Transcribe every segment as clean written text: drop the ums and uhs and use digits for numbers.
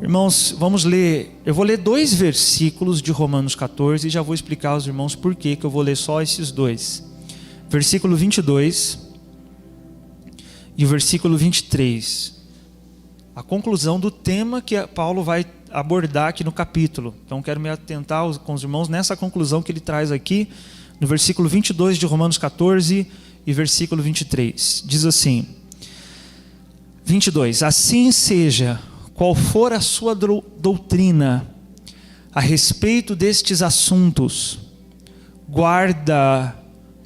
Irmãos, vamos ler, eu vou ler 2 versículos de Romanos 14 e já vou explicar aos irmãos por que eu vou ler só esses 2. Versículo 22 e o versículo 23. A conclusão do tema que Paulo vai abordar aqui no capítulo. Então quero me atentar com os irmãos nessa conclusão que ele traz aqui no versículo 22 de Romanos 14 e versículo 23. Diz assim, 22, assim seja, qual for a sua doutrina a respeito destes assuntos, guarda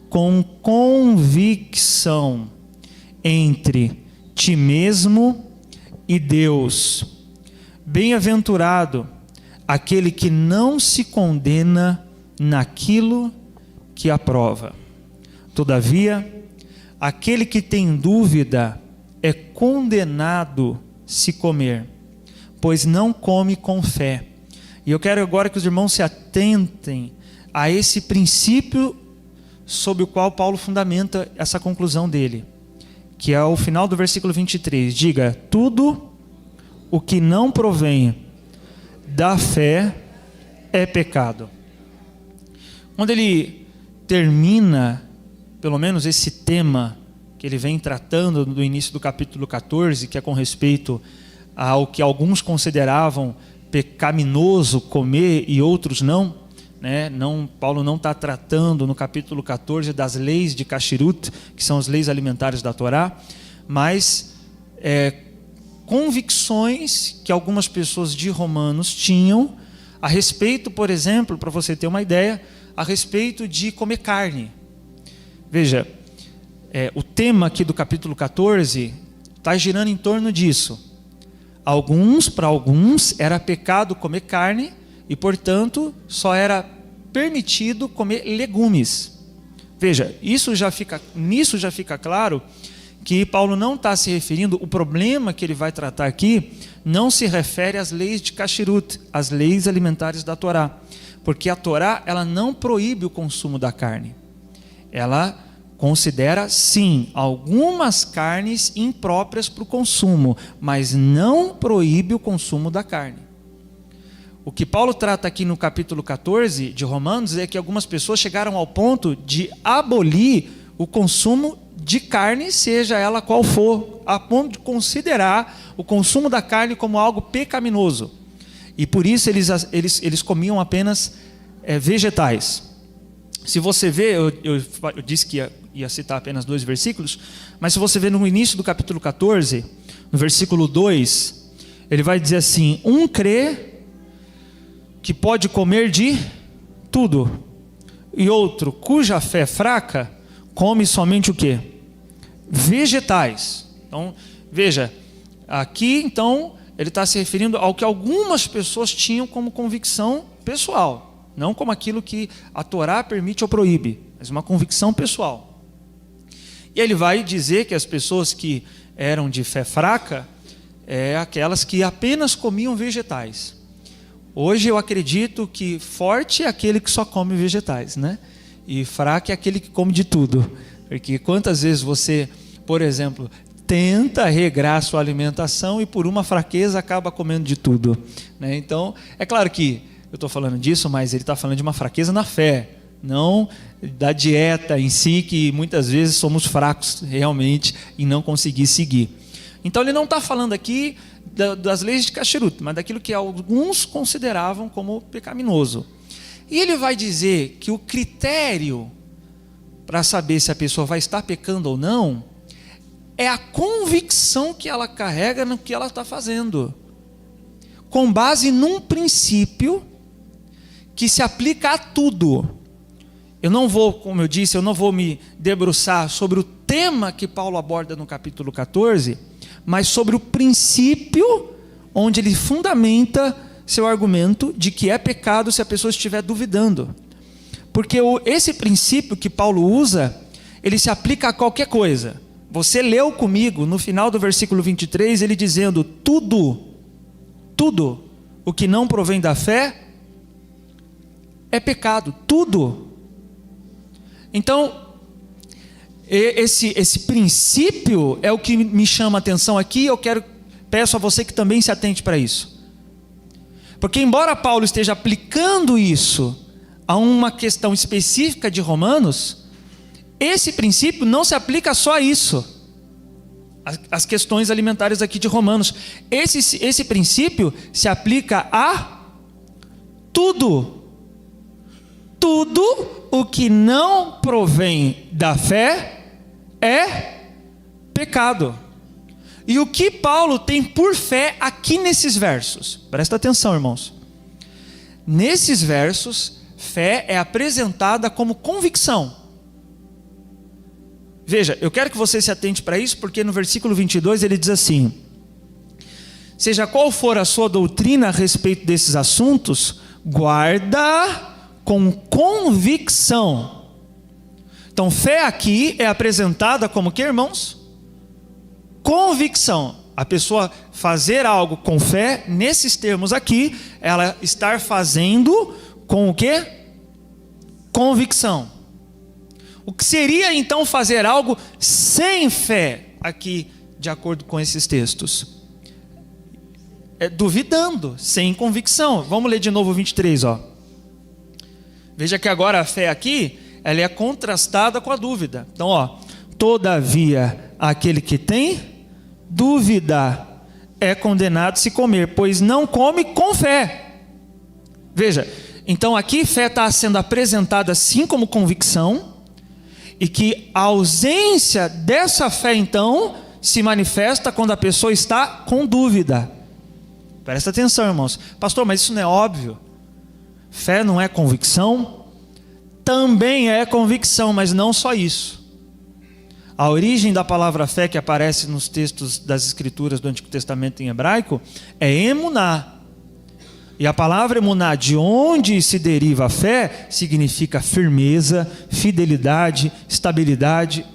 com convicção entre ti mesmo e Deus. Bem-aventurado aquele que não se condena naquilo que aprova. Todavia, aquele que tem dúvida é condenado se comer, pois não come com fé. E eu quero agora que os irmãos se atentem a esse princípio sobre o qual Paulo fundamenta essa conclusão dele, que é o final do versículo 23. Diga, tudo o que não provém da fé é pecado. Quando ele termina, pelo menos esse tema que ele vem tratando no início do capítulo 14, que é com respeito ao que alguns consideravam pecaminoso comer e outros não, né? Paulo não está tratando no capítulo 14 das leis de Kashrut, que são as leis alimentares da Torá, mas convicções que algumas pessoas de Romanos tinham a respeito, por exemplo, para você ter uma ideia, a respeito de comer carne. Veja, o tema aqui do capítulo 14 está girando em torno disso. Para alguns era pecado comer carne e, portanto, só era permitido comer legumes. Veja, nisso já fica claro que Paulo não está se referindo, o problema que ele vai tratar aqui não se refere às leis de Kashrut, às leis alimentares da Torá, porque a Torá ela não proíbe o consumo da carne. Ela considera, sim, algumas carnes impróprias para o consumo, mas não proíbe o consumo da carne. O que Paulo trata aqui no capítulo 14 de Romanos é que algumas pessoas chegaram ao ponto de abolir o consumo de carne, seja ela qual for, a ponto de considerar o consumo da carne como algo pecaminoso. E por isso eles comiam apenas vegetais. Se você vê, eu disse que ia citar apenas 2 versículos, mas se você vê no início do capítulo 14, no versículo 2, ele vai dizer assim, um crê que pode comer de tudo, e outro, cuja fé é fraca, come somente o quê? Vegetais. Então, veja, aqui então, ele está se referindo ao que algumas pessoas tinham como convicção pessoal, não como aquilo que a Torá permite ou proíbe, mas uma convicção pessoal. E ele vai dizer que as pessoas que eram de fé fraca, aquelas que apenas comiam vegetais. Hoje eu acredito que forte é aquele que só come vegetais, né? E fraco é aquele que come de tudo. Porque quantas vezes você, por exemplo, tenta regrar a sua alimentação e por uma fraqueza acaba comendo de tudo, né? Então, é claro que eu estou falando disso, mas ele está falando de uma fraqueza na fé, não da dieta em si, que muitas vezes somos fracos realmente em não conseguir seguir. Então ele não está falando aqui das leis de Kashrut, mas daquilo que alguns consideravam como pecaminoso. E ele vai dizer que o critério para saber se a pessoa vai estar pecando ou não é a convicção que ela carrega no que ela está fazendo, com base num princípio que se aplica a tudo. Eu não vou, como eu disse, eu não vou me debruçar sobre o tema que Paulo aborda no capítulo 14, mas sobre o princípio onde ele fundamenta seu argumento de que é pecado se a pessoa estiver duvidando. Porque esse princípio que Paulo usa, ele se aplica a qualquer coisa. Você leu comigo no final do versículo 23, ele dizendo, tudo o que não provém da fé é pecado, tudo. Então, esse princípio é o que me chama a atenção aqui. Peço a você que também se atente para isso. Porque embora Paulo esteja aplicando isso a uma questão específica de Romanos, esse princípio não se aplica só a isso, as questões alimentares aqui de Romanos. Esse princípio se aplica a tudo. Tudo o que não provém da fé é pecado. E o que Paulo tem por fé aqui nesses versos? Presta atenção, irmãos. Nesses versos, fé é apresentada como convicção. Veja, eu quero que você se atente para isso, porque no versículo 22 ele diz assim: seja qual for a sua doutrina a respeito desses assuntos, guarda com convicção. Então, fé aqui é apresentada como o que, irmãos? Convicção. A pessoa fazer algo com fé, nesses termos aqui, ela estar fazendo com o que? Convicção. O que seria então fazer algo sem fé, aqui, de acordo com esses textos? É duvidando, sem convicção. Vamos ler de novo o 23, ó. Veja que agora a fé aqui, ela é contrastada com a dúvida. Então, ó, todavia, aquele que tem dúvida é condenado se comer, pois não come com fé. Veja, então aqui fé está sendo apresentada assim como convicção, e que a ausência dessa fé então se manifesta quando a pessoa está com dúvida. Presta atenção, irmãos. Pastor, mas isso não é óbvio? Fé não é convicção? Também é convicção, mas não só isso. A origem da palavra fé que aparece nos textos das escrituras do Antigo Testamento em hebraico é emuná. E a palavra emuná, de onde se deriva a fé, significa firmeza, fidelidade, estabilidade.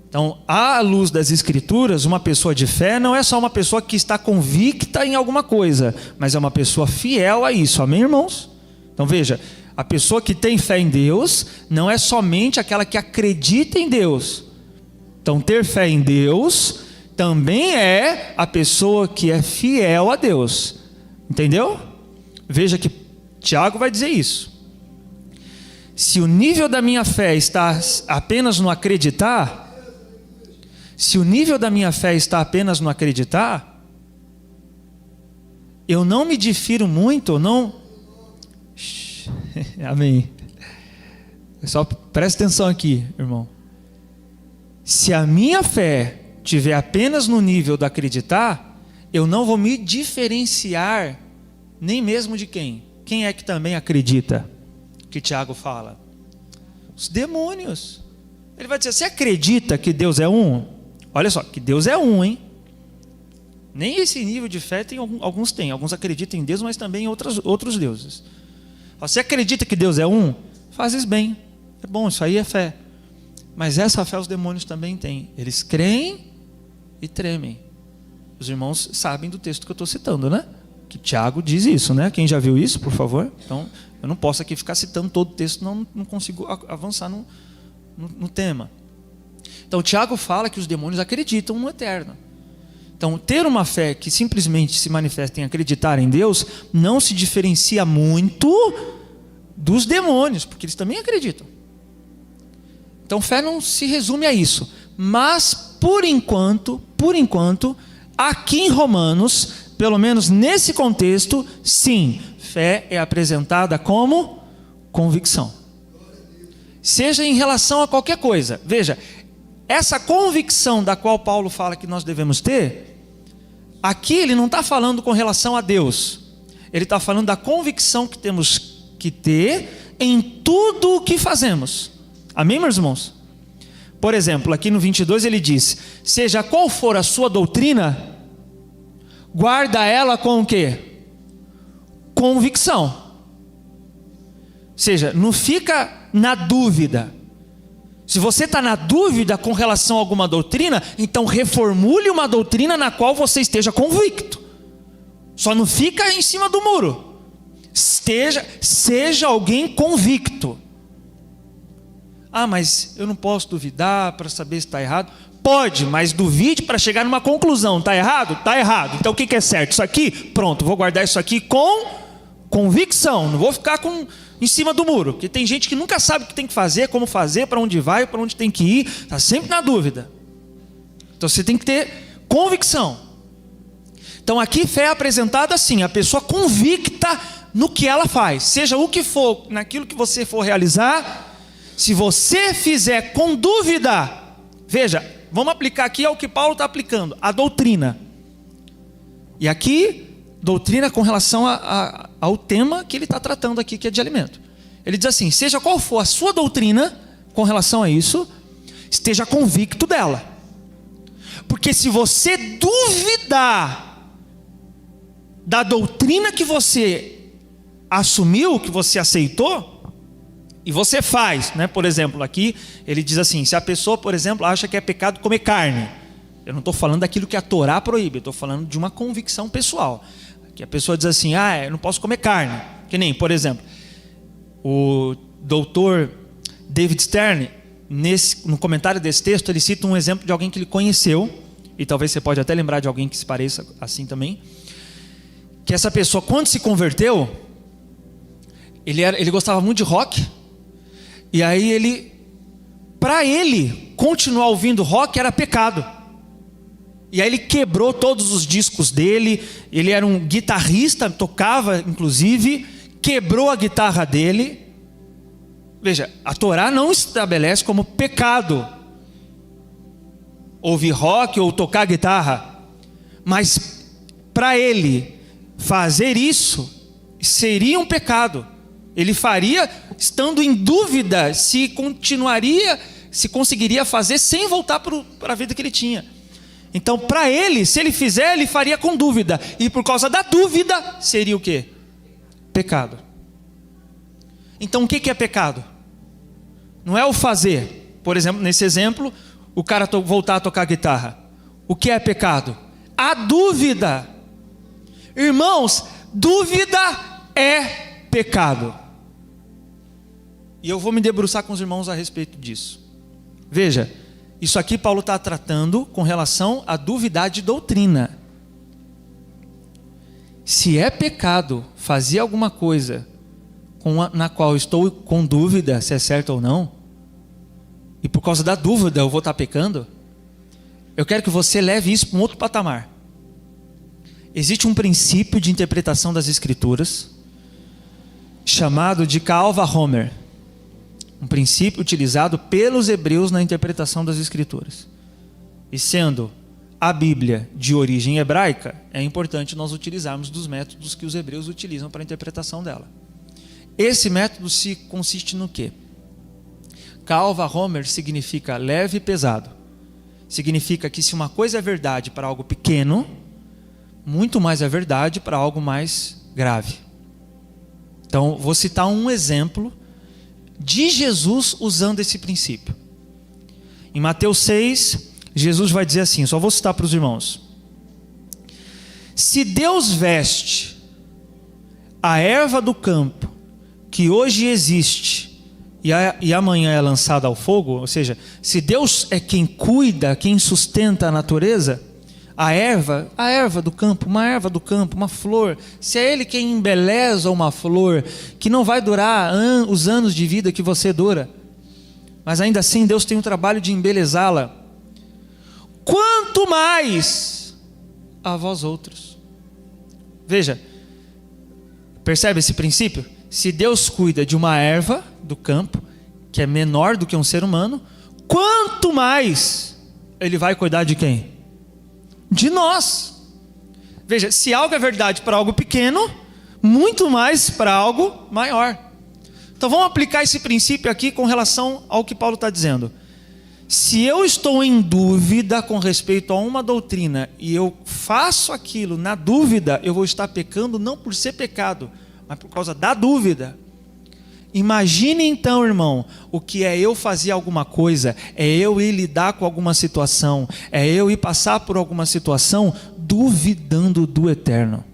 Então, à luz das escrituras, uma pessoa de fé não é só uma pessoa que está convicta em alguma coisa, mas é uma pessoa fiel a isso. Amém, irmãos? Então veja, a pessoa que tem fé em Deus não é somente aquela que acredita em Deus. Então, ter fé em Deus também é a pessoa que é fiel a Deus. Entendeu? Veja que Tiago vai dizer isso. Se o nível da minha fé está apenas no acreditar, eu não me difiro muito, não. Amém. Só presta atenção aqui, irmão. Se a minha fé estiver apenas no nível do acreditar, eu não vou me diferenciar nem mesmo de quem? Quem é que também acredita? Que Tiago fala? Os demônios. Ele vai dizer, você acredita que Deus é um? Olha só, que Deus é um, hein? Nem esse nível de fé tem, alguns têm. Alguns acreditam em Deus, mas também em outros deuses. Você acredita que Deus é um? Fazes bem. É bom, isso aí é fé. Mas essa fé os demônios também têm. Eles creem e tremem. Os irmãos sabem do texto que eu estou citando, né? Que Tiago diz isso, né? Quem já viu isso, por favor? Então, eu não posso aqui ficar citando todo o texto, não consigo avançar no tema. Então, Tiago fala que os demônios acreditam no eterno. Então, ter uma fé que simplesmente se manifesta em acreditar em Deus não se diferencia muito dos demônios, porque eles também acreditam. Então, fé não se resume a isso. Mas, por enquanto, aqui em Romanos, pelo menos nesse contexto, sim, fé é apresentada como convicção. Seja em relação a qualquer coisa. Veja, essa convicção da qual Paulo fala que nós devemos ter, aqui ele não está falando com relação a Deus. Ele está falando da convicção que temos que ter em tudo o que fazemos. Amém, meus irmãos? Por exemplo, aqui no 22 ele diz, seja qual for a sua doutrina, guarda ela com o quê? Convicção. Ou seja, não fica na dúvida. Se você está na dúvida com relação a alguma doutrina, então reformule uma doutrina na qual você esteja convicto. Só não fica em cima do muro. Seja alguém convicto. Ah, mas eu não posso duvidar para saber se está errado. Pode, mas duvide para chegar numa conclusão. Está errado? Está errado. Então o que é certo? Isso aqui? Pronto, vou guardar isso aqui com convicção. Não vou ficar em cima do muro. Porque tem gente que nunca sabe o que tem que fazer, como fazer, para onde vai, para onde tem que ir. Está sempre na dúvida. Então você tem que ter convicção. Então aqui fé é apresentada assim, a pessoa convicta no que ela faz. Seja o que for, naquilo que você for realizar, se você fizer com dúvida, veja, vamos aplicar aqui ao que Paulo está aplicando, a doutrina. E aqui, doutrina com relação ao tema que ele está tratando aqui, que é de alimento. Ele diz assim, seja qual for a sua doutrina com relação a isso, esteja convicto dela. Porque se você duvidar da doutrina que você assumiu, que você aceitou, e você faz, né? Por exemplo, aqui ele diz assim, se a pessoa, por exemplo, acha que é pecado comer carne, eu não estou falando daquilo que a Torá proíbe, eu estou falando de uma convicção pessoal, que a pessoa diz assim, eu não posso comer carne, que nem, por exemplo, o doutor David Stern, no comentário desse texto, ele cita um exemplo de alguém que ele conheceu, e talvez você pode até lembrar de alguém que se pareça assim também, que essa pessoa, quando se converteu, ele gostava muito de rock, e aí para ele, continuar ouvindo rock era pecado. E aí ele quebrou todos os discos dele, ele era um guitarrista, tocava inclusive, quebrou a guitarra dele. Veja, a Torá não estabelece como pecado ouvir rock ou tocar guitarra, mas para ele fazer isso seria um pecado. Ele faria estando em dúvida se conseguiria fazer sem voltar para a vida que ele tinha. Então, para ele, se ele fizer, ele faria com dúvida. E por causa da dúvida, seria o quê? Pecado. Então, o que é pecado? Não é o fazer. Por exemplo, nesse exemplo, o cara voltar a tocar guitarra. O que é pecado? A dúvida. Irmãos, dúvida é pecado. E eu vou me debruçar com os irmãos a respeito disso. Veja, isso aqui Paulo está tratando com relação à duvidar de doutrina. Se é pecado fazer alguma coisa na qual estou com dúvida se é certo ou não, e por causa da dúvida eu vou estar pecando, eu quero que você leve isso para um outro patamar. Existe um princípio de interpretação das Escrituras chamado de Kal vachomer, um princípio utilizado pelos hebreus na interpretação das Escrituras. E sendo a Bíblia de origem hebraica, é importante nós utilizarmos dos métodos que os hebreus utilizam para a interpretação dela. Esse método consiste no quê? Kal vachomer significa leve e pesado. Significa que se uma coisa é verdade para algo pequeno, muito mais é verdade para algo mais grave. Então, vou citar um exemplo de Jesus usando esse princípio. Em Mateus 6, Jesus vai dizer assim, só vou citar para os irmãos. Se Deus veste a erva do campo, que hoje existe, e amanhã é lançada ao fogo, ou seja, se Deus é quem cuida, quem sustenta a natureza, a erva do campo, uma flor, se é Ele quem embeleza uma flor, que não vai durar os anos de vida que você dura, mas ainda assim Deus tem o trabalho de embelezá-la, quanto mais a vós outros. Veja, percebe esse princípio? Se Deus cuida de uma erva do campo, que é menor do que um ser humano, quanto mais Ele vai cuidar de quem? De nós. Veja, se algo é verdade para algo pequeno, muito mais para algo maior. Então vamos aplicar esse princípio aqui com relação ao que Paulo está dizendo. Se eu estou em dúvida com respeito a uma doutrina e eu faço aquilo na dúvida, eu vou estar pecando não por ser pecado, mas por causa da dúvida. Imagine então, irmão, o que é eu fazer alguma coisa, é eu ir lidar com alguma situação, é eu ir passar por alguma situação duvidando do eterno.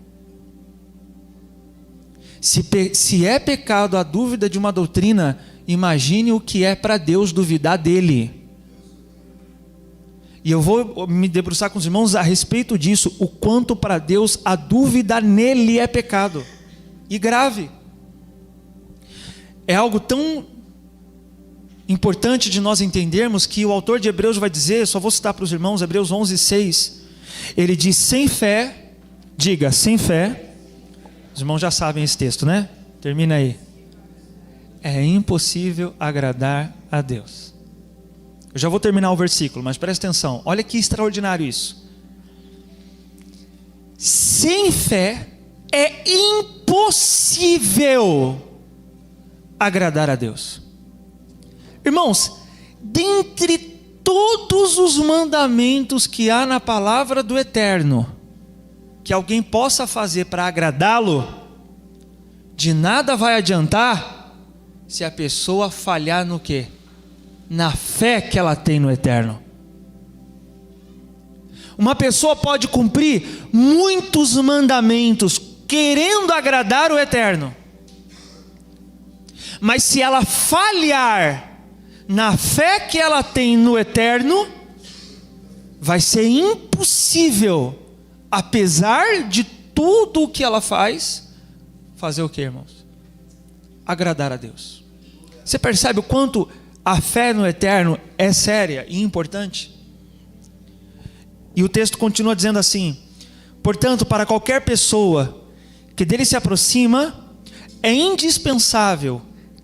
Se é pecado a dúvida de uma doutrina, imagine o que é para Deus duvidar dele. E eu vou me debruçar com os irmãos a respeito disso, o quanto para Deus a dúvida nele é pecado, e grave. É algo tão importante de nós entendermos que o autor de Hebreus vai dizer, só vou citar para os irmãos, Hebreus 11:6, ele diz: sem fé, diga, sem fé, os irmãos já sabem esse texto, né? Termina aí. É impossível agradar a Deus. Eu já vou terminar o versículo, mas presta atenção, olha que extraordinário isso. Sem fé é impossível agradar a Deus. Irmãos, dentre todos os mandamentos que há na palavra do Eterno, que alguém possa fazer para agradá-lo, de nada vai adiantar se a pessoa falhar no quê? Na fé que ela tem no Eterno. Uma pessoa pode cumprir muitos mandamentos querendo agradar o Eterno, mas se ela falhar na fé que ela tem no Eterno, vai ser impossível, apesar de tudo o que ela faz, fazer o que, irmãos? Agradar a Deus. Você percebe o quanto a fé no Eterno é séria e importante? E o texto continua dizendo assim: portanto, para qualquer pessoa que dele se aproxima, é indispensável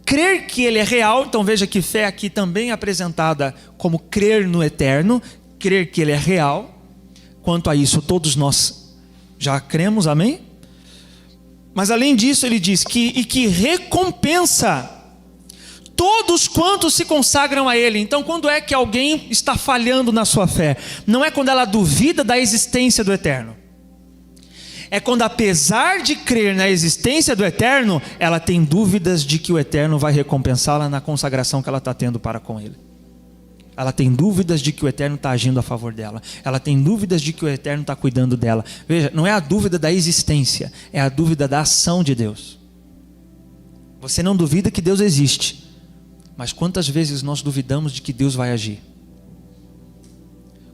crer que ele é real. Então veja que fé aqui também é apresentada como crer no Eterno, crer que ele é real. Quanto a isso todos nós já cremos, amém? Mas além disso ele diz que recompensa todos quantos se consagram a ele. Então quando é que alguém está falhando na sua fé? Não é quando ela duvida da existência do Eterno. É quando, apesar de crer na existência do Eterno, ela tem dúvidas de que o Eterno vai recompensá-la na consagração que ela está tendo para com Ele. Ela tem dúvidas de que o Eterno está agindo a favor dela. Ela tem dúvidas de que o Eterno está cuidando dela. Veja, não é a dúvida da existência, é a dúvida da ação de Deus. Você não duvida que Deus existe, mas quantas vezes nós duvidamos de que Deus vai agir?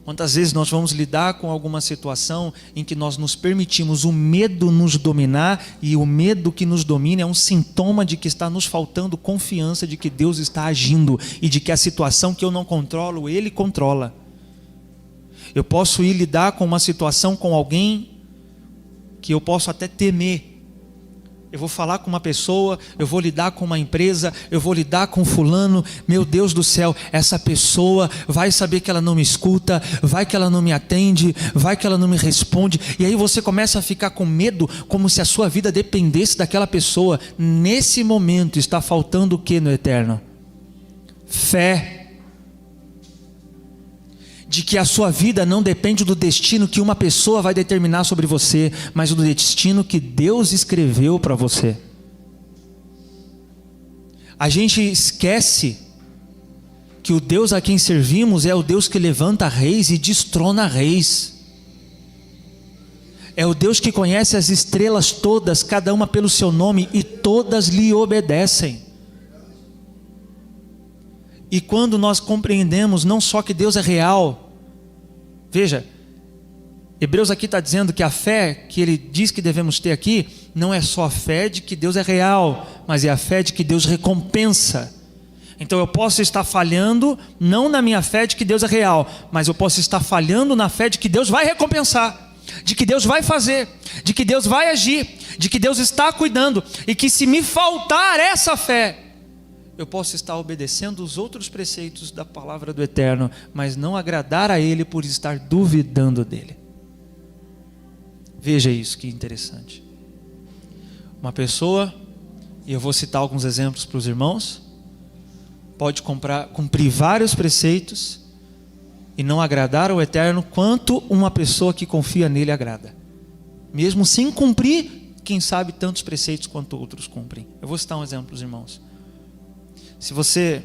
Quantas vezes nós vamos lidar com alguma situação em que nós nos permitimos o medo nos dominar, e o medo que nos domina é um sintoma de que está nos faltando confiança de que Deus está agindo e de que a situação que eu não controlo, Ele controla. Eu posso ir lidar com uma situação com alguém que eu posso até temer. Eu vou falar com uma pessoa, eu vou lidar com uma empresa, eu vou lidar com fulano, meu Deus do céu, essa pessoa vai saber que ela não me escuta, vai que ela não me atende, vai que ela não me responde, e aí você começa a ficar com medo, como se a sua vida dependesse daquela pessoa. Nesse momento está faltando o que no Eterno? Fé. De que a sua vida não depende do destino que uma pessoa vai determinar sobre você, mas do destino que Deus escreveu para você. A gente esquece que o Deus a quem servimos é o Deus que levanta reis e destrona reis. É o Deus que conhece as estrelas todas, cada uma pelo seu nome, e todas lhe obedecem. E quando nós compreendemos não só que Deus é real, veja, Hebreus aqui está dizendo que a fé que ele diz que devemos ter aqui, não é só a fé de que Deus é real, mas é a fé de que Deus recompensa. Então eu posso estar falhando, não na minha fé de que Deus é real, mas eu posso estar falhando na fé de que Deus vai recompensar, de que Deus vai fazer, de que Deus vai agir, de que Deus está cuidando, e que se me faltar essa fé, eu posso estar obedecendo os outros preceitos da palavra do Eterno, mas não agradar a Ele por estar duvidando dEle. Veja isso, que interessante. Uma pessoa, e eu vou citar alguns exemplos para os irmãos, pode cumprir vários preceitos e não agradar ao Eterno quanto uma pessoa que confia nele agrada. Mesmo sem cumprir, quem sabe, tantos preceitos quanto outros cumprem. Eu vou citar um exemplo para os irmãos. Se você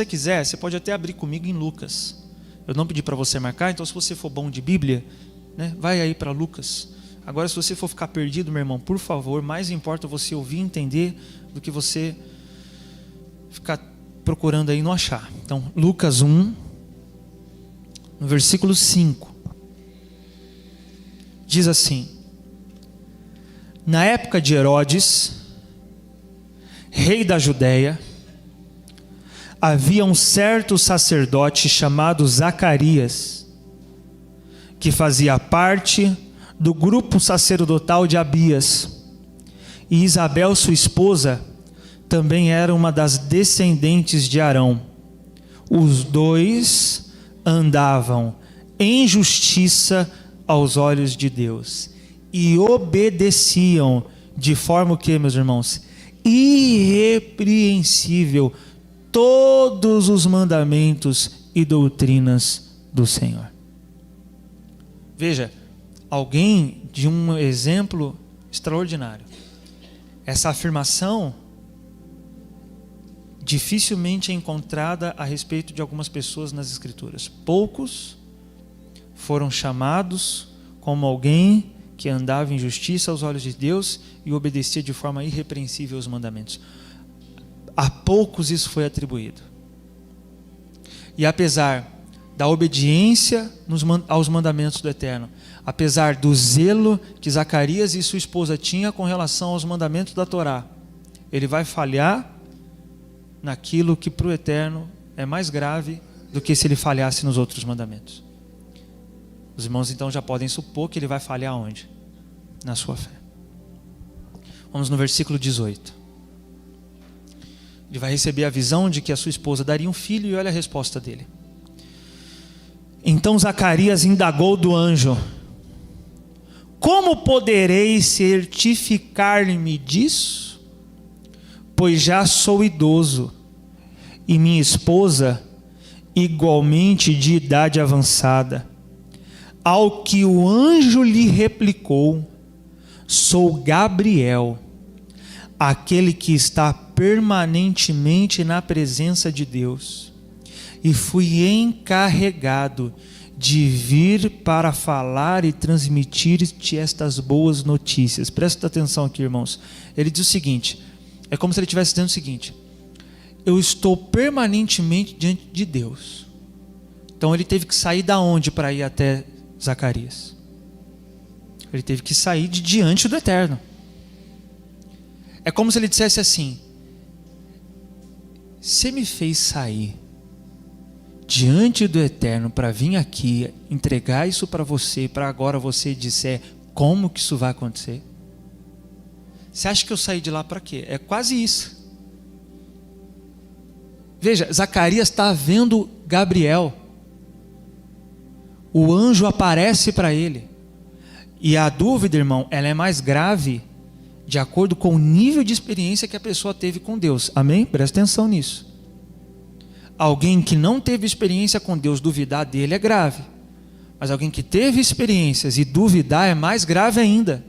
quiser, você pode até abrir comigo em Lucas. Eu não pedi para você marcar, então se você for bom de Bíblia, né, vai aí para Lucas. Agora, se você for ficar perdido, meu irmão, por favor, mais importa você ouvir e entender do que você ficar procurando aí e não achar. Então, Lucas 1, no versículo 5, diz assim: na época de Herodes, rei da Judéia, havia um certo sacerdote chamado Zacarias, que fazia parte do grupo sacerdotal de Abias, e Isabel, sua esposa, também era uma das descendentes de Arão. Os dois andavam em justiça aos olhos de Deus e obedeciam de forma o que, meus irmãos? Irrepreensível todos os mandamentos e doutrinas do Senhor. Veja, alguém de um exemplo extraordinário. Essa afirmação dificilmente é encontrada a respeito de algumas pessoas nas Escrituras. Poucos foram chamados como alguém que andava em justiça aos olhos de Deus e obedecia de forma irrepreensível aos mandamentos. A poucos isso foi atribuído. E apesar da obediência aos mandamentos do Eterno, apesar do zelo que Zacarias e sua esposa tinham com relação aos mandamentos da Torá, ele vai falhar naquilo que para o Eterno é mais grave do que se ele falhasse nos outros mandamentos. Os irmãos então já podem supor que ele vai falhar onde? Na sua fé. Vamos no versículo 18. Ele vai receber a visão de que a sua esposa daria um filho e olha a resposta dele. Então Zacarias indagou do anjo: como poderei certificar-me disso? Pois já sou idoso e minha esposa igualmente de idade avançada. Ao que o anjo lhe replicou: sou Gabriel, aquele que está permanentemente na presença de Deus, e fui encarregado de vir para falar e transmitir-te estas boas notícias. Presta atenção aqui, irmãos. Ele diz o seguinte, é como se ele estivesse dizendo o seguinte: eu estou permanentemente diante de Deus. Então ele teve que sair da onde para ir até Zacarias? Ele teve que sair de diante do Eterno. É como se ele dissesse assim: você me fez sair diante do Eterno para vir aqui entregar isso para você, para agora você disser como que isso vai acontecer? Você acha que eu saí de lá para quê? É quase isso. Veja, Zacarias está vendo Gabriel. O anjo aparece para ele. E a dúvida, irmão, ela é mais grave de acordo com o nível de experiência que a pessoa teve com Deus. Amém? Presta atenção nisso. Alguém que não teve experiência com Deus, duvidar dele é grave. Mas alguém que teve experiências e duvidar é mais grave ainda.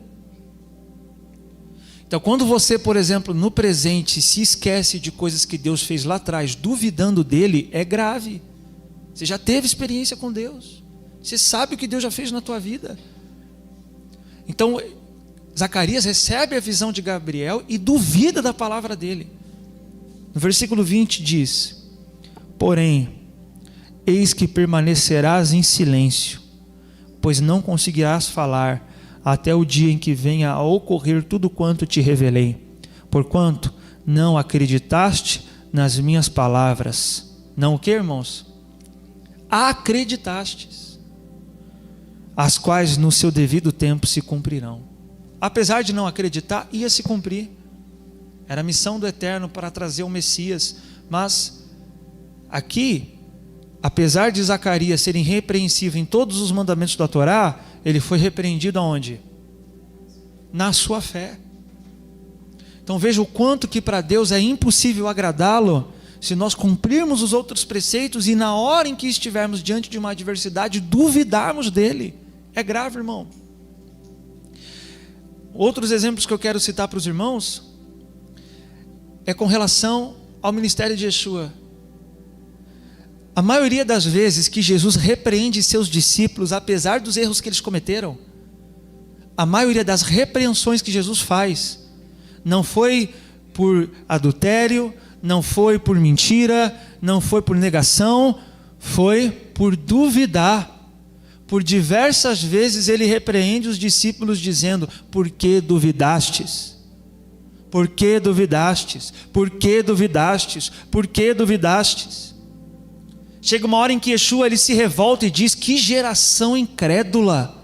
Então, quando você, por exemplo, no presente se esquece de coisas que Deus fez lá atrás, duvidando dele, é grave. Você já teve experiência com Deus. Você sabe o que Deus já fez na tua vida. Então, Zacarias recebe a visão de Gabriel e duvida da palavra dele. No versículo 20 diz: porém, eis que permanecerás em silêncio, pois não conseguirás falar até o dia em que venha a ocorrer tudo quanto te revelei, porquanto não acreditaste nas minhas palavras. Não o que, irmãos? Acreditastes, as quais no seu devido tempo se cumprirão. Apesar de não acreditar, ia se cumprir. Era a missão do Eterno para trazer o Messias. Mas aqui, apesar de Zacarias ser irrepreensível em todos os mandamentos da Torá, ele foi repreendido aonde? Na sua fé. Então veja o quanto que para Deus é impossível agradá-lo se nós cumprirmos os outros preceitos e na hora em que estivermos diante de uma adversidade, duvidarmos dele. É grave, irmão. Outros exemplos que eu quero citar para os irmãos é com relação ao ministério de Yeshua. A maioria das vezes que Jesus repreende seus discípulos, apesar dos erros que eles cometeram, a maioria das repreensões que Jesus faz não foi por adultério, não foi por mentira, não foi por negação, foi por duvidar. Por diversas vezes ele repreende os discípulos dizendo: por que duvidastes? Por que duvidastes? Por que duvidastes? Por que duvidastes? Chega uma hora em que Yeshua ele se revolta e diz: que geração incrédula.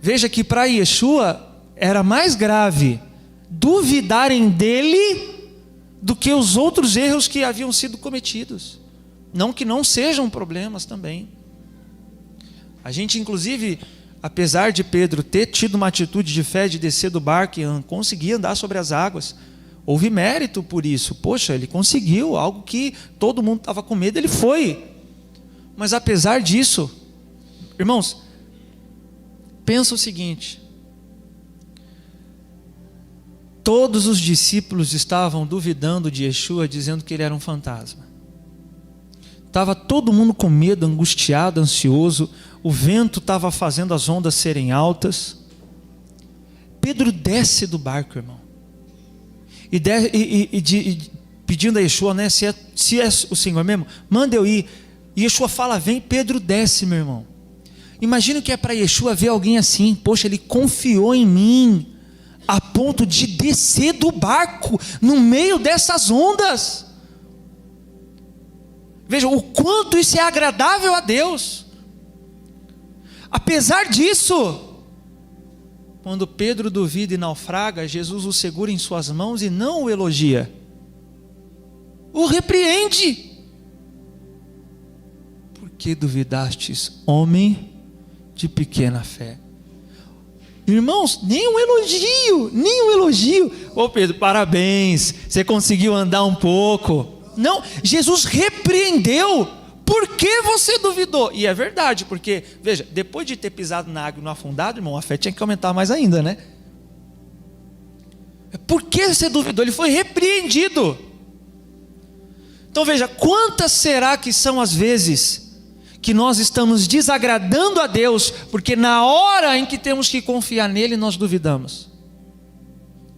Veja que para Yeshua era mais grave duvidarem dele do que os outros erros que haviam sido cometidos. Não que não sejam problemas também. A gente inclusive, apesar de Pedro ter tido uma atitude de fé de descer do barco e conseguir andar sobre as águas, houve mérito por isso. Poxa, ele conseguiu algo que todo mundo estava com medo, ele foi. Mas apesar disso, irmãos, pensa o seguinte: todos os discípulos estavam duvidando de Yeshua, dizendo que ele era um fantasma. Estava todo mundo com medo, angustiado, ansioso. O vento estava fazendo as ondas serem altas. Pedro desce do barco, irmão, e pedindo a Yeshua, né, se é o Senhor mesmo, manda eu ir. E Yeshua fala: vem. Pedro desce, meu irmão. Imagina o que é para Yeshua ver alguém assim. Poxa, ele confiou em mim a ponto de descer do barco no meio dessas ondas. Veja o quanto isso é agradável a Deus. Apesar disso, quando Pedro duvida e naufraga, Jesus o segura em suas mãos e não o elogia, o repreende. Por que duvidastes, homem de pequena fé? Irmãos, nem um elogio. Ô Pedro, parabéns, você conseguiu andar um pouco. Não, Jesus repreendeu. Por que você duvidou? E é verdade, porque, veja, depois de ter pisado na água e não afundado, irmão, a fé tinha que aumentar mais ainda, né? Por que você duvidou? Ele foi repreendido. Então veja, quantas será que são as vezes que nós estamos desagradando a Deus, porque na hora em que temos que confiar nele, nós duvidamos.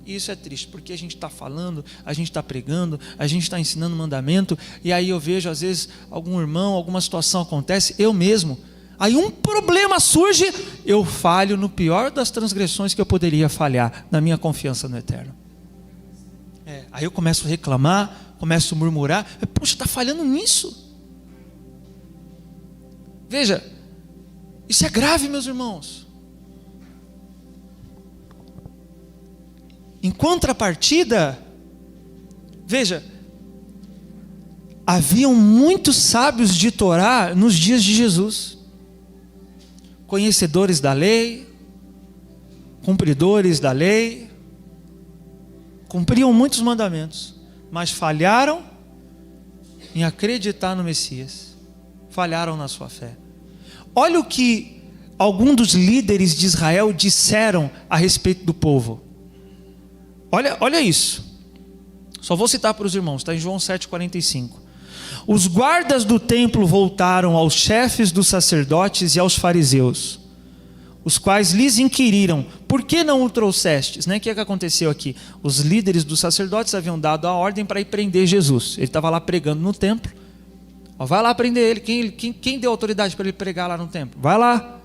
E isso é triste, porque a gente está falando, a gente está pregando, a gente está ensinando mandamento, e aí eu vejo às vezes algum irmão, alguma situação acontece, eu mesmo, aí um problema surge, eu falho no pior das transgressões que eu poderia falhar, na minha confiança no Eterno. Aí eu começo a reclamar, começo a murmurar, poxa, está falhando nisso. Veja, isso é grave, meus irmãos. Em contrapartida, veja, haviam muitos sábios de Torá nos dias de Jesus, conhecedores da lei, cumpridores da lei, cumpriam muitos mandamentos, mas falharam em acreditar no Messias, falharam na sua fé. Olha o que alguns dos líderes de Israel disseram a respeito do povo. Olha isso. Só vou citar para os irmãos, está em João 7,45. Os guardas do templo voltaram aos chefes dos sacerdotes e aos fariseus, os quais lhes inquiriram: por que não o trouxestes? O que aconteceu aqui? Os líderes dos sacerdotes haviam dado a ordem para ir prender Jesus. Ele estava lá pregando no templo. Vai lá prender ele. Quem deu autoridade para ele pregar lá no templo? Vai lá.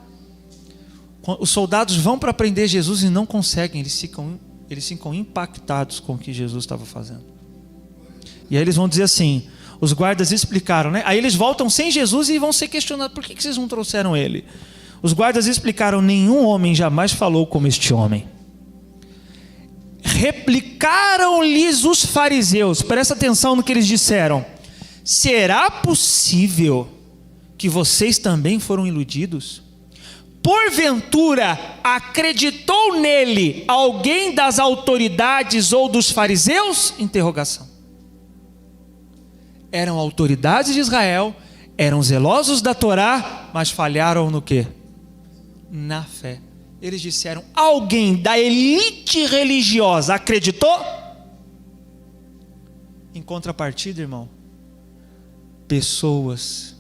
Os soldados vão para prender Jesus e não conseguem. Eles ficam impactados com o que Jesus estava fazendo. E aí eles vão dizer assim, os guardas explicaram, né? Aí eles voltam sem Jesus e vão ser questionados: por que vocês não trouxeram ele? Os guardas explicaram: nenhum homem jamais falou como este homem. Replicaram-lhes os fariseus, presta atenção no que eles disseram: será possível que vocês também foram iludidos? Porventura acreditou nele alguém das autoridades ou dos fariseus? Interrogação. Eram autoridades de Israel, eram zelosos da Torá, mas falharam no quê? Na fé. Eles disseram: alguém da elite religiosa acreditou? Em contrapartida, irmão, pessoas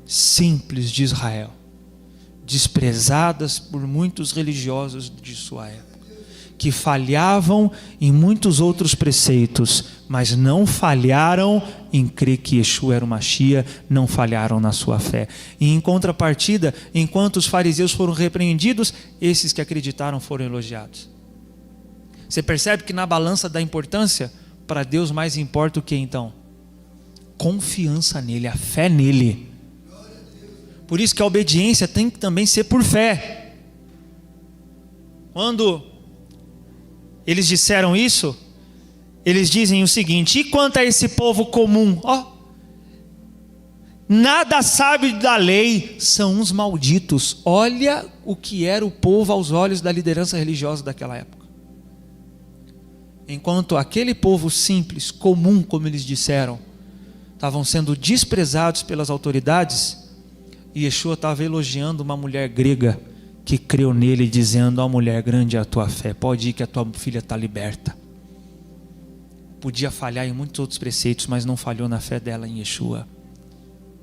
simples de Israel, desprezadas por muitos religiosos de sua época, que falhavam em muitos outros preceitos, mas não falharam em crer que Yeshua era o Mashiach, não falharam na sua fé. E em contrapartida, enquanto os fariseus foram repreendidos, esses que acreditaram foram elogiados. Você percebe que na balança da importância, para Deus mais importa o que então? Confiança nele, a fé nele. Por isso que a obediência tem que também ser por fé. Quando eles disseram isso, eles dizem o seguinte: e quanto a esse povo comum? Nada sabe da lei, são uns malditos. Olha o que era o povo aos olhos da liderança religiosa daquela época. Enquanto aquele povo simples, comum, como eles disseram, estavam sendo desprezados pelas autoridades, e Yeshua estava elogiando uma mulher grega que creu nele, dizendo: ó mulher, grande é a tua fé, pode ir que a tua filha está liberta. Podia falhar em muitos outros preceitos, mas não falhou na fé dela em Yeshua.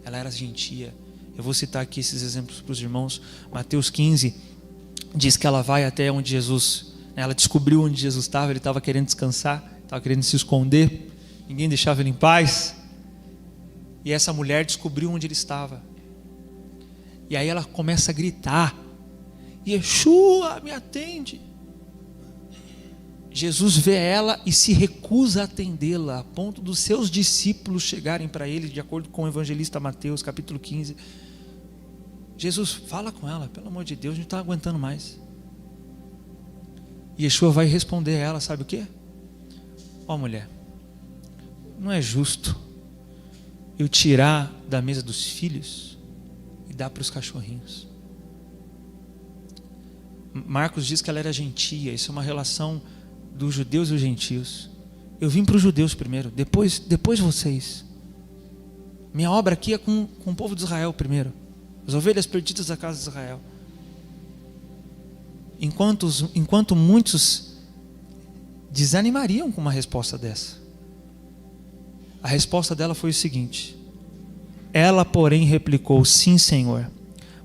Ela era gentia. Eu vou citar aqui esses exemplos para os irmãos. Mateus 15 diz que ela vai até onde Jesus, ela descobriu onde Jesus estava. Ele estava querendo descansar, estava querendo se esconder, ninguém deixava ele em paz, e essa mulher descobriu onde ele estava, e aí ela começa a gritar: Yeshua, me atende. Jesus vê ela e se recusa a atendê-la, a ponto dos seus discípulos chegarem para ele, de acordo com o evangelista Mateus, capítulo 15. Jesus fala com ela: pelo amor de Deus, a gente não está aguentando mais. E Yeshua vai responder a ela, sabe o quê? Ó mulher, não é justo eu tirar da mesa dos filhos e dar para os cachorrinhos. Marcos diz que ela era gentia. Isso é uma relação dos judeus e os gentios. Eu vim para os judeus primeiro, depois vocês. Minha obra aqui é com o povo de Israel primeiro, as ovelhas perdidas da casa de Israel. Enquanto muitos desanimariam com uma resposta dessa, a resposta dela foi o seguinte: ela porém replicou: sim, Senhor,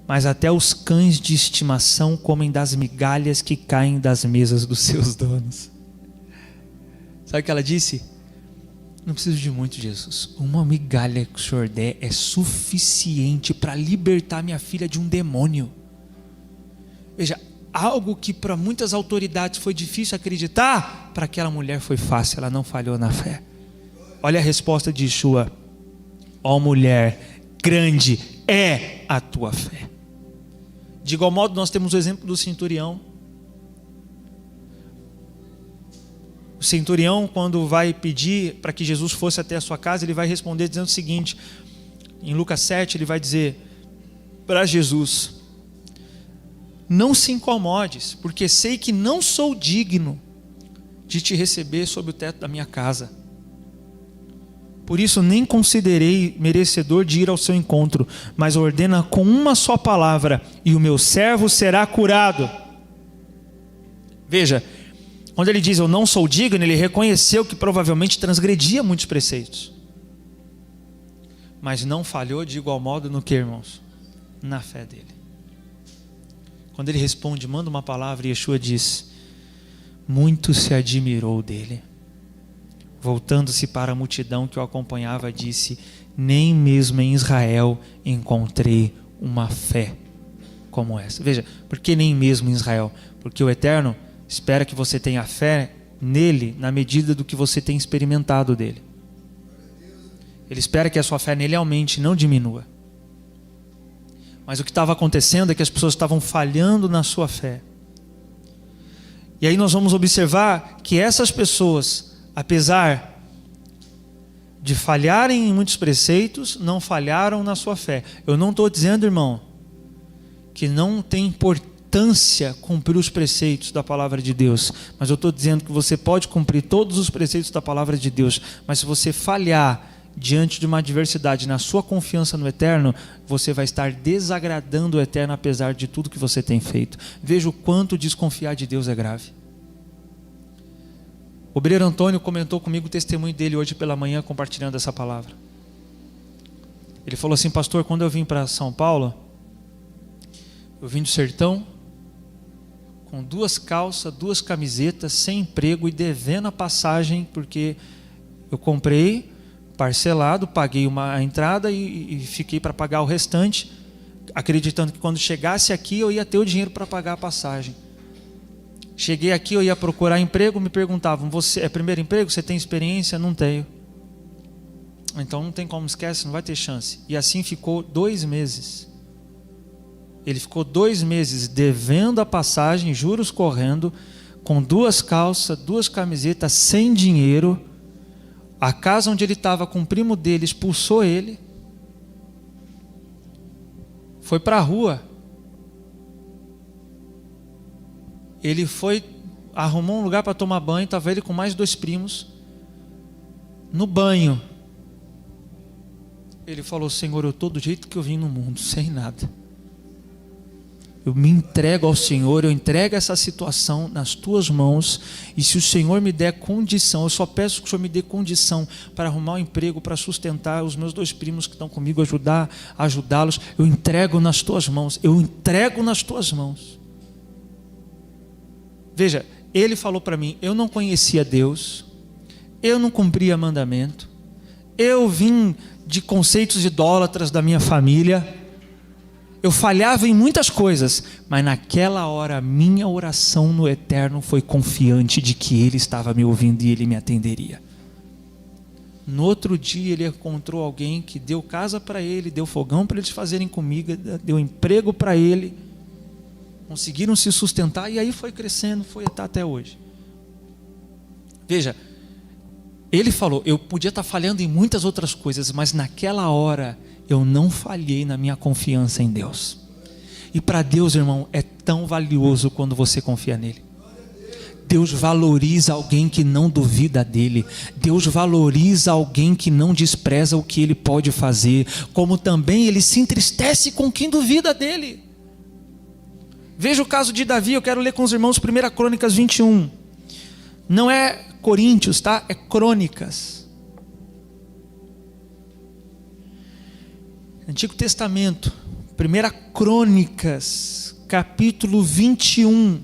mas até os cães de estimação comem das migalhas que caem das mesas dos seus donos. Sabe o que ela disse? Não preciso de muito, Jesus. Uma migalha que o Senhor der é suficiente para libertar minha filha de um demônio. Veja, algo que para muitas autoridades foi difícil acreditar, para aquela mulher foi fácil, ela não falhou na fé. Olha a resposta de Yeshua: ó mulher, grande é a tua fé. De igual modo, nós temos o exemplo do centurião. O centurião, quando vai pedir para que Jesus fosse até a sua casa, ele vai responder dizendo o seguinte: em Lucas 7, ele vai dizer para Jesus: não se incomodes, porque sei que não sou digno de te receber sob o teto da minha casa. Por isso nem considerei merecedor de ir ao seu encontro, mas ordena com uma só palavra, e o meu servo será curado. Veja, quando ele diz eu não sou digno, ele reconheceu que provavelmente transgredia muitos preceitos, mas não falhou de igual modo no que, irmãos? Na fé dele. Quando ele responde, manda uma palavra, e Yeshua diz: muito se admirou dele. Voltando-se para a multidão que o acompanhava, disse: nem mesmo em Israel encontrei uma fé como essa. Veja, por que nem mesmo em Israel? Porque o Eterno espera que você tenha fé nele na medida do que você tem experimentado dele. Ele espera que a sua fé nele aumente, não diminua. Mas o que estava acontecendo é que as pessoas estavam falhando na sua fé. E aí nós vamos observar que essas pessoas, apesar de falharem em muitos preceitos, não falharam na sua fé. Eu não estou dizendo, irmão, que não tem importância cumprir os preceitos da palavra de Deus, mas eu estou dizendo que você pode cumprir todos os preceitos da palavra de Deus, mas se você falhar diante de uma adversidade na sua confiança no Eterno, você vai estar desagradando o Eterno apesar de tudo que você tem feito. Veja o quanto desconfiar de Deus é grave. O obreiro Antônio comentou comigo o testemunho dele hoje pela manhã, compartilhando essa palavra. Ele falou assim: pastor, quando eu vim para São Paulo, Eu vim do sertão, com 2 calças, 2 camisetas, sem emprego e devendo a passagem, porque eu comprei parcelado, paguei a entrada e fiquei para pagar o restante, acreditando que quando chegasse aqui eu ia ter o dinheiro para pagar a passagem. Cheguei aqui, eu ia procurar emprego, me perguntavam: você é primeiro emprego? Você tem experiência? Não tenho. Então não tem como, esquece, não vai ter chance. E assim ficou 2 meses. Ele ficou 2 meses devendo a passagem, juros correndo, com 2 calças, 2 camisetas, sem dinheiro. A casa onde ele estava com o primo dele expulsou ele. Foi para a rua. Ele foi, arrumou um lugar para tomar banho, estava ele com mais 2 primos. No banho, ele falou: Senhor, eu estou do jeito que eu vim no mundo, sem nada. Eu me entrego ao Senhor, eu entrego essa situação nas tuas mãos, e se o Senhor me der condição, eu só peço que o Senhor me dê condição para arrumar um emprego, para sustentar os meus 2 primos que estão comigo, ajudá-los, eu entrego nas tuas mãos, eu entrego nas tuas mãos. Veja, ele falou para mim: eu não conhecia Deus, eu não cumpria mandamento, eu vim de conceitos idólatras da minha família, eu falhava em muitas coisas, mas naquela hora a minha oração no eterno foi confiante de que Ele estava me ouvindo e Ele me atenderia. No outro dia ele encontrou alguém que deu casa para ele, deu fogão para eles fazerem comida, deu emprego para ele, conseguiram se sustentar, e aí foi crescendo, foi até hoje. Veja, ele falou: eu podia estar falhando em muitas outras coisas, mas naquela hora eu não falhei na minha confiança em Deus. E para Deus, irmão, é tão valioso quando você confia nele. Deus valoriza alguém que não duvida dele. Deus valoriza alguém que não despreza o que ele pode fazer, como também ele se entristece com quem duvida dele. Veja o caso de Davi. Eu quero ler com os irmãos 1 Crônicas 21. Não é Coríntios, tá? É Crônicas. Antigo Testamento, 1 Crônicas, capítulo 21.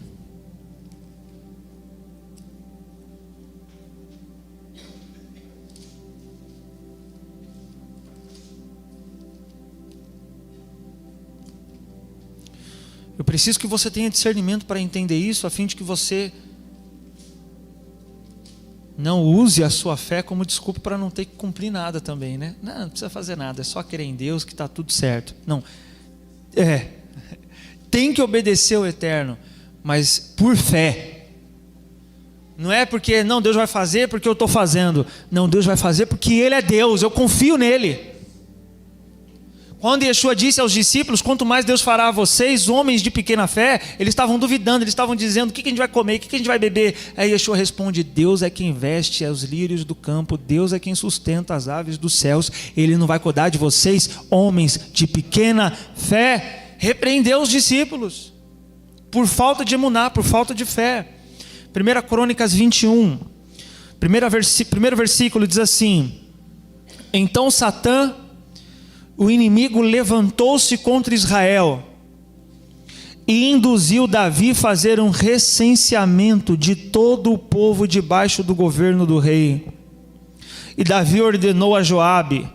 Eu preciso que você tenha discernimento para entender isso, a fim de que você não use a sua fé como desculpa para não ter que cumprir nada também, né? Não precisa fazer nada, é só crer em Deus que está tudo certo. Não, tem que obedecer ao eterno, mas por fé. Não é porque, não, Deus vai fazer porque eu estou fazendo. Não, Deus vai fazer porque Ele é Deus, eu confio nele. Quando Yeshua disse aos discípulos: quanto mais Deus fará a vocês, homens de pequena fé, eles estavam duvidando, eles estavam dizendo: o que a gente vai comer, o que a gente vai beber? Aí Yeshua responde: Deus é quem veste os lírios do campo, Deus é quem sustenta as aves dos céus, Ele não vai cuidar de vocês, homens de pequena fé? Repreendeu os discípulos por falta de emuná, por falta de fé. 1 Crônicas 21, primeiro versículo diz assim: então Satã, o inimigo, levantou-se contra Israel e induziu Davi a fazer um recenseamento de todo o povo debaixo do governo do rei. E Davi ordenou a Joabe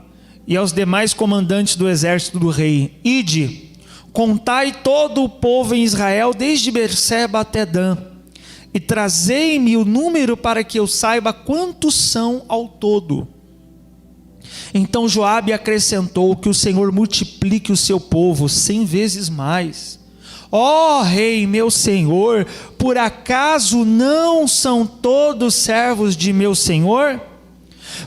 e aos demais comandantes do exército do rei: ide, contai todo o povo em Israel, desde Berseba até Dan, e trazei-me o número para que eu saiba quantos são ao todo. Então Joabe acrescentou: que o Senhor multiplique o seu povo 100 vezes mais. Ó rei meu senhor, por acaso não são todos servos de meu senhor?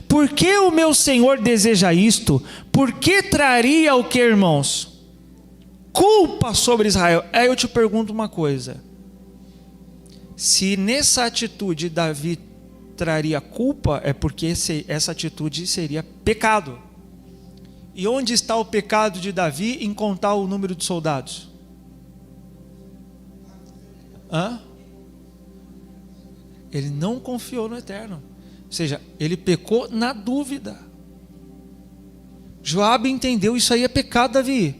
Por que o meu senhor deseja isto? Por que traria o que, irmãos? Culpa sobre Israel. Aí eu te pergunto uma coisa: se nessa atitude Davi traria culpa, é porque essa atitude seria pecado. E onde está o pecado de Davi em contar o número de soldados? Ele não confiou no eterno, ou seja, ele pecou na dúvida. Joabe entendeu: isso aí é pecado, Davi,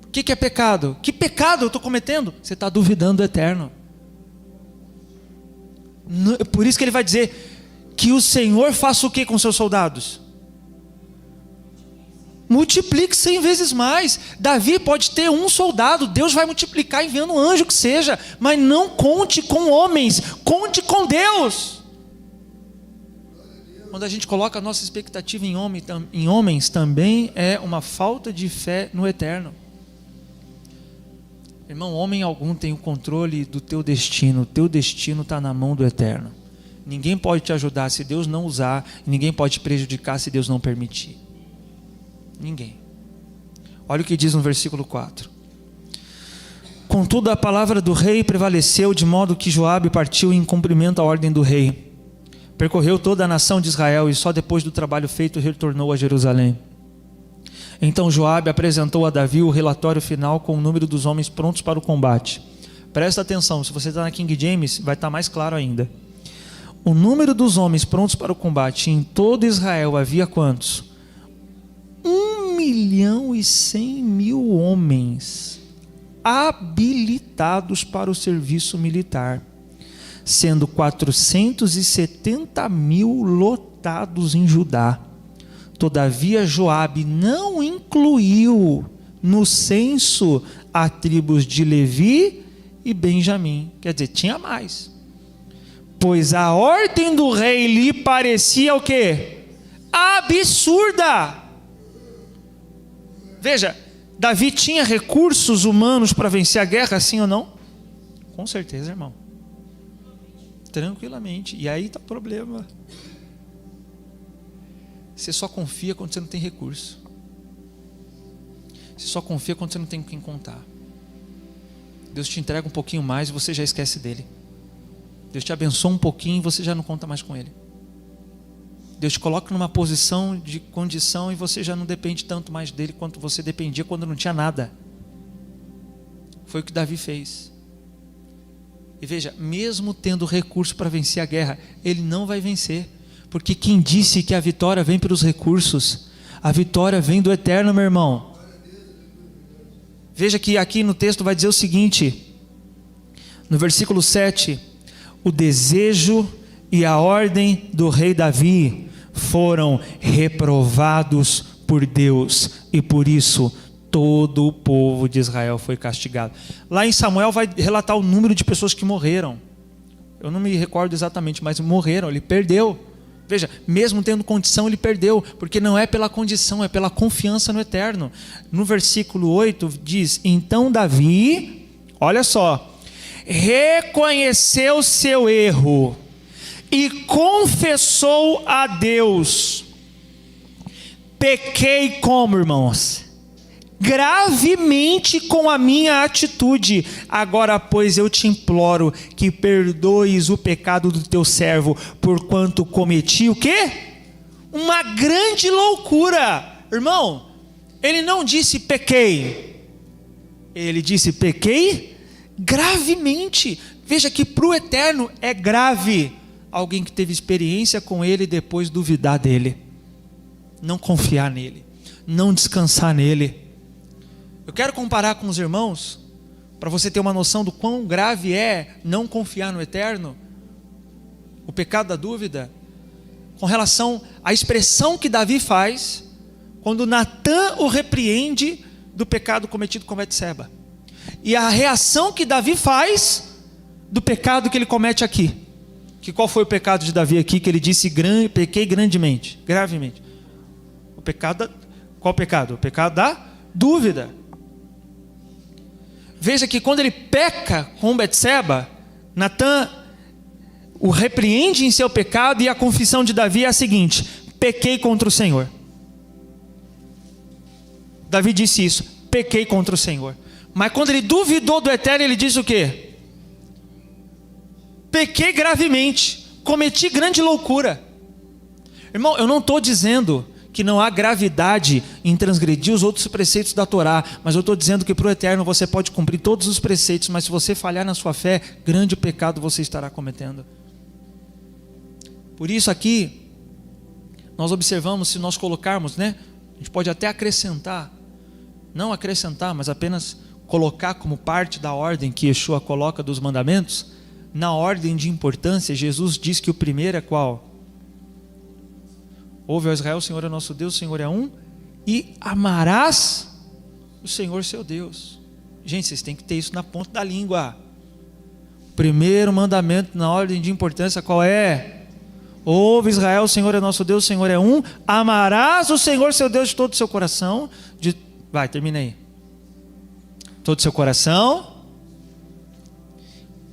O que é pecado? Que pecado eu estou cometendo? Você está duvidando do eterno. Por isso que ele vai dizer que o Senhor faça o que com seus soldados? Multiplique 100 vezes mais. Davi pode ter um soldado, Deus vai multiplicar enviando um anjo que seja, mas não conte com homens, conte com Deus. Quando a gente coloca a nossa expectativa em homens, também é uma falta de fé no eterno. Irmão, homem algum tem o controle do teu destino está na mão do eterno. Ninguém pode te ajudar se Deus não usar, e ninguém pode te prejudicar se Deus não permitir. Ninguém. Olha o que diz no versículo 4. Contudo a palavra do rei prevaleceu, de modo que Joabe partiu em cumprimento à ordem do rei. Percorreu toda a nação de Israel e só depois do trabalho feito retornou a Jerusalém. Então Joabe apresentou a Davi o relatório final com o número dos homens prontos para o combate. Presta atenção, se você está na King James vai estar mais claro ainda. O número dos homens prontos para o combate em todo Israel havia quantos? 1.100.000 homens habilitados para o serviço militar, sendo 470.000 lotados em Judá. Todavia Joabe não incluiu no censo as tribos de Levi e Benjamim. Quer dizer, tinha mais. Pois a ordem do rei lhe parecia o quê? Absurda. Veja, Davi tinha recursos humanos para vencer a guerra, sim ou não? Com certeza, irmão. Tranquilamente. E aí está o problema. Você só confia quando você não tem recurso. Você só confia quando você não tem com quem contar. Deus te entrega um pouquinho mais e você já esquece dele. Deus te abençoa um pouquinho e você já não conta mais com ele. Deus te coloca numa posição de condição e você já não depende tanto mais dele quanto você dependia quando não tinha nada. Foi o que Davi fez. E veja, mesmo tendo recurso para vencer a guerra, ele não vai vencer. Porque quem disse que a vitória vem pelos recursos? A vitória vem do eterno, meu irmão. Veja que aqui no texto vai dizer o seguinte, no versículo 7, o desejo e a ordem do rei Davi foram reprovados por Deus, e por isso todo o povo de Israel foi castigado. Lá em Samuel vai relatar o número de pessoas que morreram. Eu não me recordo exatamente, mas morreram, ele perdeu. Veja, mesmo tendo condição, ele perdeu, porque não é pela condição, é pela confiança no eterno. No versículo 8 diz: então Davi, olha só, reconheceu seu erro e confessou a Deus. Pequei como, irmãos? Gravemente com a minha atitude. Agora, pois, eu te imploro que perdoes o pecado do teu servo, porquanto cometi o quê? Uma grande loucura. Irmão, ele não disse pequei, ele disse pequei gravemente. Veja que para o eterno é grave alguém que teve experiência com ele e depois duvidar dele, não confiar nele, não descansar nele. Eu quero comparar com os irmãos, para você ter uma noção do quão grave é não confiar no eterno, o pecado da dúvida, com relação à expressão que Davi faz, quando Natã o repreende do pecado cometido com Betseba, e a reação que Davi faz do pecado que ele comete aqui. Que qual foi o pecado de Davi aqui, que ele disse, pequei grandemente, gravemente? Qual pecado? O pecado da dúvida. Veja que quando ele peca com Betseba, Natã o repreende em seu pecado, e a confissão de Davi é a seguinte: pequei contra o Senhor. Davi disse isso, pequei contra o Senhor. Mas quando ele duvidou do eterno, ele disse o quê? Pequei gravemente, cometi grande loucura. Irmão, eu não estou dizendo que não há gravidade em transgredir os outros preceitos da Torá, mas eu estou dizendo que para o eterno você pode cumprir todos os preceitos, mas se você falhar na sua fé, grande pecado você estará cometendo. Por isso aqui, nós observamos, se nós colocarmos, a gente pode até acrescentar, não acrescentar, mas apenas colocar como parte da ordem que Yeshua coloca dos mandamentos, na ordem de importância, Jesus diz que o primeiro é qual? Ouve, ó Israel, o Senhor é nosso Deus, o Senhor é um, e amarás o Senhor seu Deus. Gente, vocês têm que ter isso na ponta da língua. Primeiro mandamento na ordem de importância, qual é? Ouve, Israel, o Senhor é nosso Deus, o Senhor é um, amarás o Senhor seu Deus de todo o seu coração, vai, termina aí. Todo o seu coração,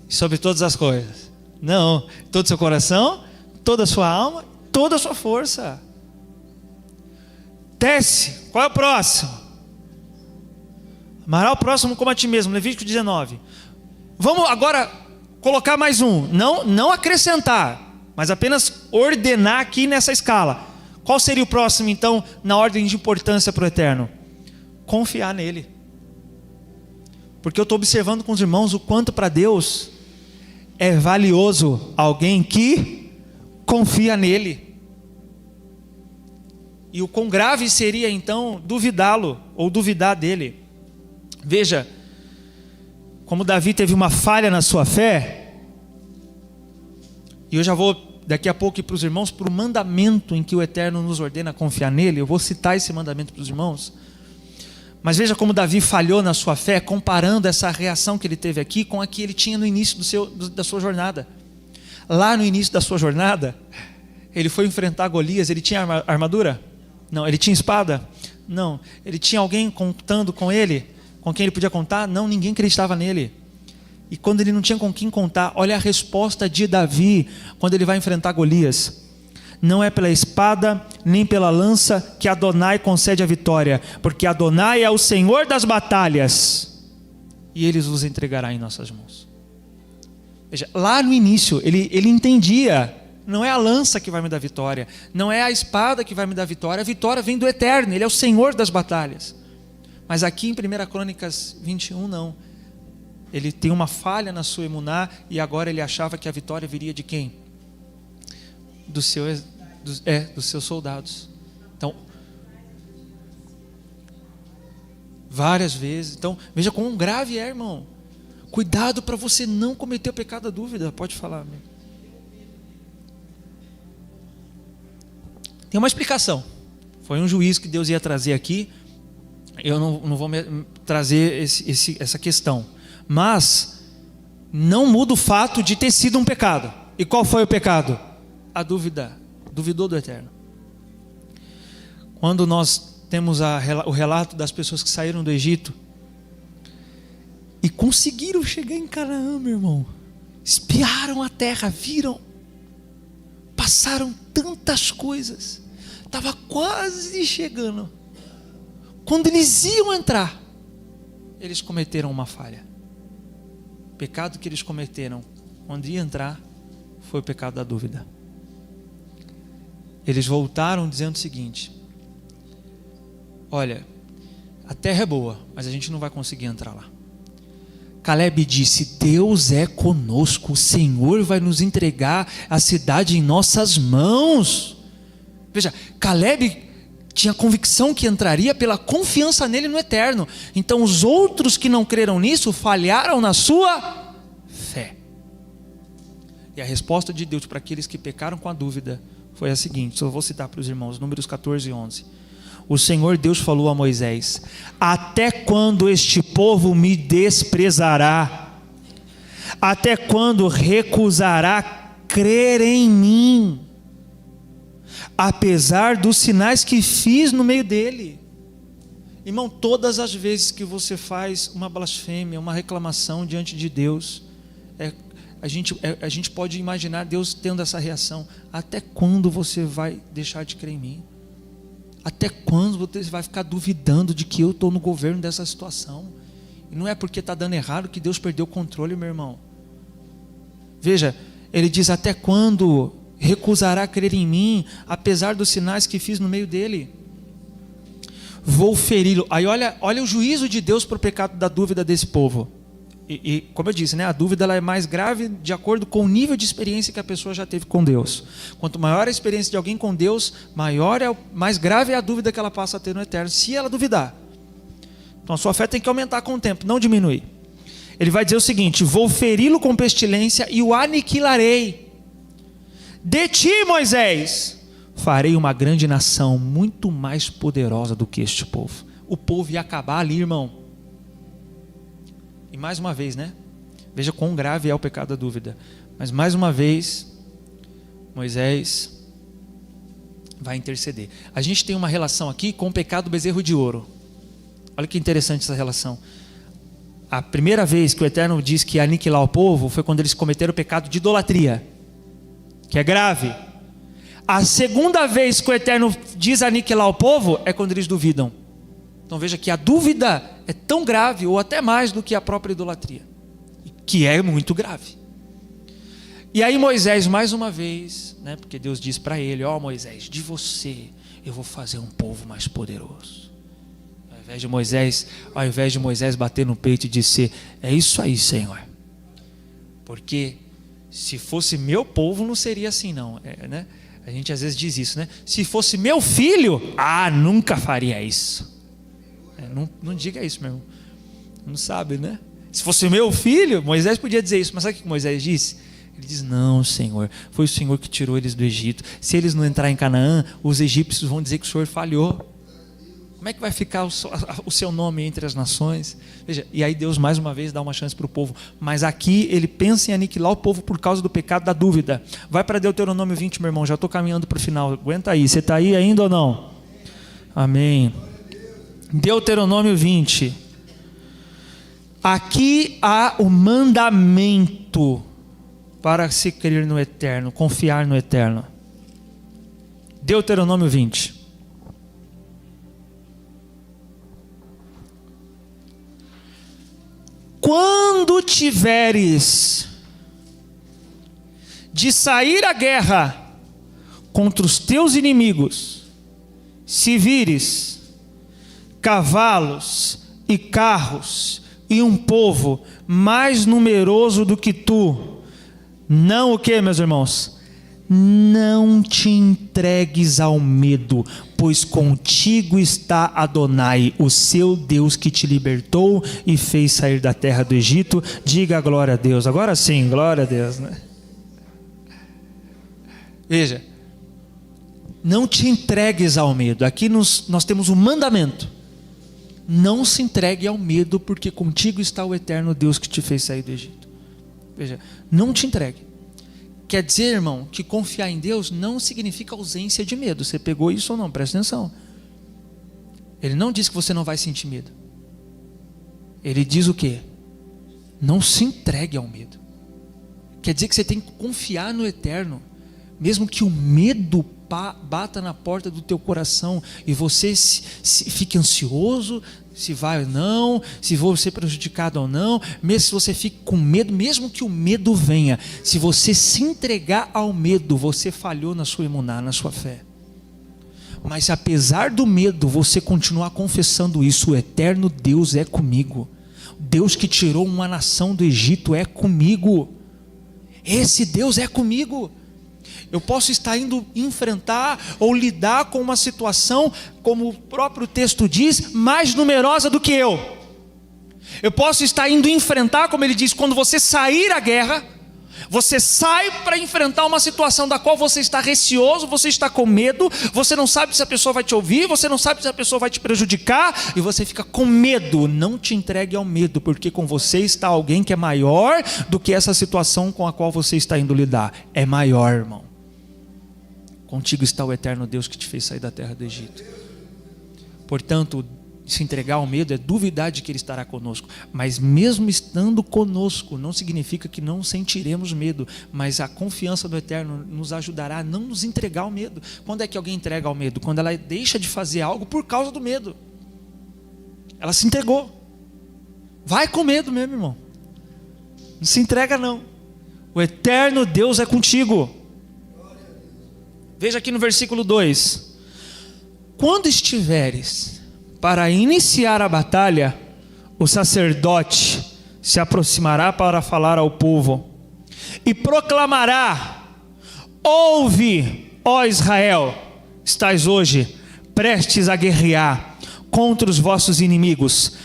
sobre todas as coisas. Não, todo o seu coração, toda a sua alma, toda a sua força. Desce, qual é o próximo? Amará o próximo como a ti mesmo, Levítico 19. Vamos agora colocar mais um, não acrescentar, mas apenas ordenar aqui nessa escala. Qual seria o próximo então, na ordem de importância para o Eterno? Confiar nele. Porque eu estou observando com os irmãos o quanto para Deus é valioso alguém que confia nele. E o quão grave seria então duvidá-lo ou duvidar dele. Veja, como Davi teve uma falha na sua fé, e eu já vou daqui a pouco ir para os irmãos para o mandamento em que o Eterno nos ordena confiar nele. Eu vou citar esse mandamento para os irmãos. Mas veja como Davi falhou na sua fé, comparando essa reação que ele teve aqui com a que ele tinha no início da sua jornada. Lá no início da sua jornada, ele foi enfrentar Golias. Ele tinha armadura? Não. Ele tinha espada? Não. Ele tinha alguém contando com ele? Com quem ele podia contar? Não, ninguém acreditava nele. E quando ele não tinha com quem contar, olha a resposta de Davi quando ele vai enfrentar Golias. Não é pela espada nem pela lança que Adonai concede a vitória, porque Adonai é o Senhor das batalhas, e Ele vos entregará em nossas mãos. Veja, lá no início ele entendia, não é a lança que vai me dar vitória, não é a espada que vai me dar vitória, a vitória vem do Eterno, Ele é o Senhor das batalhas. Mas aqui em 1 Crônicas 21 não, ele tem uma falha na sua emuná, e agora ele achava que a vitória viria de quem? Dos seus soldados. Então, várias vezes. Então, veja quão grave é, irmão. Cuidado para você não cometer o pecado da dúvida. Pode falar, amigo. Tem uma explicação. Foi um juízo que Deus ia trazer aqui. Eu não vou trazer essa questão. Mas não muda o fato de ter sido um pecado. E qual foi o pecado? A dúvida. Duvidou do Eterno. Quando nós temos o relato das pessoas que saíram do Egito e conseguiram chegar em Canaã, meu irmão, espiaram a terra, viram, passaram tantas coisas, estava quase chegando. Quando eles iam entrar, eles cometeram uma falha. O pecado que eles cometeram quando ia entrar foi o pecado da dúvida. Eles voltaram dizendo o seguinte: olha, a terra é boa, mas a gente não vai conseguir entrar lá. Caleb disse: Deus é conosco, o Senhor vai nos entregar a cidade em nossas mãos. Veja, Caleb tinha convicção que entraria pela confiança nele no Eterno. Então os outros que não creram nisso falharam na sua fé. E a resposta de Deus para aqueles que pecaram com a dúvida foi a seguinte, só vou citar para os irmãos, Números 14 e 11. O Senhor Deus falou a Moisés: até quando este povo me desprezará? Até quando recusará crer em mim, apesar dos sinais que fiz no meio dele? Irmão, todas as vezes que você faz uma blasfêmia, uma reclamação diante de Deus, a gente pode imaginar Deus tendo essa reação: até quando você vai deixar de crer em mim? Até quando você vai ficar duvidando de que eu estou no governo dessa situação? E não é porque está dando errado que Deus perdeu o controle, meu irmão. Veja, ele diz: até quando recusará crer em mim, apesar dos sinais que fiz no meio dele? Vou feri-lo. Aí olha o juízo de Deus para o pecado da dúvida desse povo. E como eu disse, a dúvida ela é mais grave de acordo com o nível de experiência que a pessoa já teve com Deus. Quanto maior a experiência de alguém com Deus, mais grave é a dúvida que ela passa a ter no Eterno, se ela duvidar. Então a sua fé tem que aumentar com o tempo, não diminuir. Ele vai dizer o seguinte: vou feri-lo com pestilência e o aniquilarei. De ti, Moisés, farei uma grande nação, muito mais poderosa do que este povo. O povo ia acabar ali, irmão. E mais uma vez, né? Veja quão grave é o pecado da dúvida. Mas mais uma vez, Moisés vai interceder. A gente tem uma relação aqui com o pecado do bezerro de ouro. Olha que interessante essa relação. A primeira vez que o Eterno diz que ia aniquilar o povo foi quando eles cometeram o pecado de idolatria, que é grave. A segunda vez que o Eterno diz aniquilar o povo é quando eles duvidam. Então veja que a dúvida é tão grave, ou até mais do que a própria idolatria, que é muito grave. E aí Moisés, mais uma vez, né, porque Deus diz para ele: ó Moisés, de você eu vou fazer um povo mais poderoso. Ao invés de Moisés bater no peito e dizer: é isso aí, Senhor, porque se fosse meu povo não seria assim não, né? A gente às vezes diz isso, né? Se fosse meu filho, nunca faria isso. Não diga isso, meu irmão. Não sabe, né? Se fosse meu filho, Moisés podia dizer isso, mas sabe o que Moisés disse? Ele diz: não, Senhor, foi o Senhor que tirou eles do Egito. Se eles não entrarem em Canaã, os egípcios vão dizer que o Senhor falhou. Como é que vai ficar o seu nome entre as nações? Veja, e aí Deus mais uma vez dá uma chance para o povo. Mas aqui ele pensa em aniquilar o povo por causa do pecado da dúvida. Vai para Deuteronômio 20, meu irmão, já estou caminhando para o final. Aguenta aí, você está aí ainda ou não? Amém. Deuteronômio 20. Aqui há o mandamento para se crer no Eterno, confiar no Eterno. Deuteronômio 20. Quando tiveres de sair à guerra contra os teus inimigos, se vires cavalos e carros e um povo mais numeroso do que tu, não o que, meus irmãos? Não te entregues ao medo, pois contigo está Adonai, o seu Deus, que te libertou e fez sair da terra do Egito. Diga glória a Deus. Agora sim, glória a Deus, né? Veja, não te entregues ao medo. Aqui nós temos um mandamento: não se entregue ao medo, porque contigo está o eterno Deus que te fez sair do Egito. Veja, não te entregue. Quer dizer, irmão, que confiar em Deus não significa ausência de medo. Você pegou isso ou não? Presta atenção. Ele não diz que você não vai sentir medo. Ele diz o quê? Não se entregue ao medo. Quer dizer que você tem que confiar no Eterno, mesmo que o medo bata na porta do teu coração e você fique ansioso, se vai ou não, se vou ser prejudicado ou não, mesmo se você fique com medo, mesmo que o medo venha, se você se entregar ao medo, você falhou na sua imuná, na sua fé. Mas apesar do medo, você continuar confessando isso: o eterno Deus é comigo, Deus que tirou uma nação do Egito é comigo, esse Deus é comigo. Eu posso estar indo enfrentar ou lidar com uma situação, como o próprio texto diz, mais numerosa do que eu. Eu posso estar indo enfrentar, como ele diz, quando você sair à guerra, você sai para enfrentar uma situação da qual você está receoso, você está com medo, você não sabe se a pessoa vai te ouvir, você não sabe se a pessoa vai te prejudicar, e você fica com medo. Não te entregue ao medo, porque com você está alguém que é maior do que essa situação com a qual você está indo lidar. É maior, irmão. Contigo está o eterno Deus que te fez sair da terra do Egito. Portanto, se entregar ao medo é duvidar de que Ele estará conosco. Mas mesmo estando conosco, não significa que não sentiremos medo. Mas a confiança do Eterno nos ajudará a não nos entregar ao medo. Quando é que alguém entrega ao medo? Quando ela deixa de fazer algo por causa do medo. Ela se entregou. Vai com medo mesmo, irmão. Não se entrega não. O eterno Deus é contigo. Veja aqui no versículo 2: quando estiveres para iniciar a batalha, o sacerdote se aproximará para falar ao povo e proclamará: ouve, ó Israel, estais hoje prestes a guerrear contra os vossos inimigos.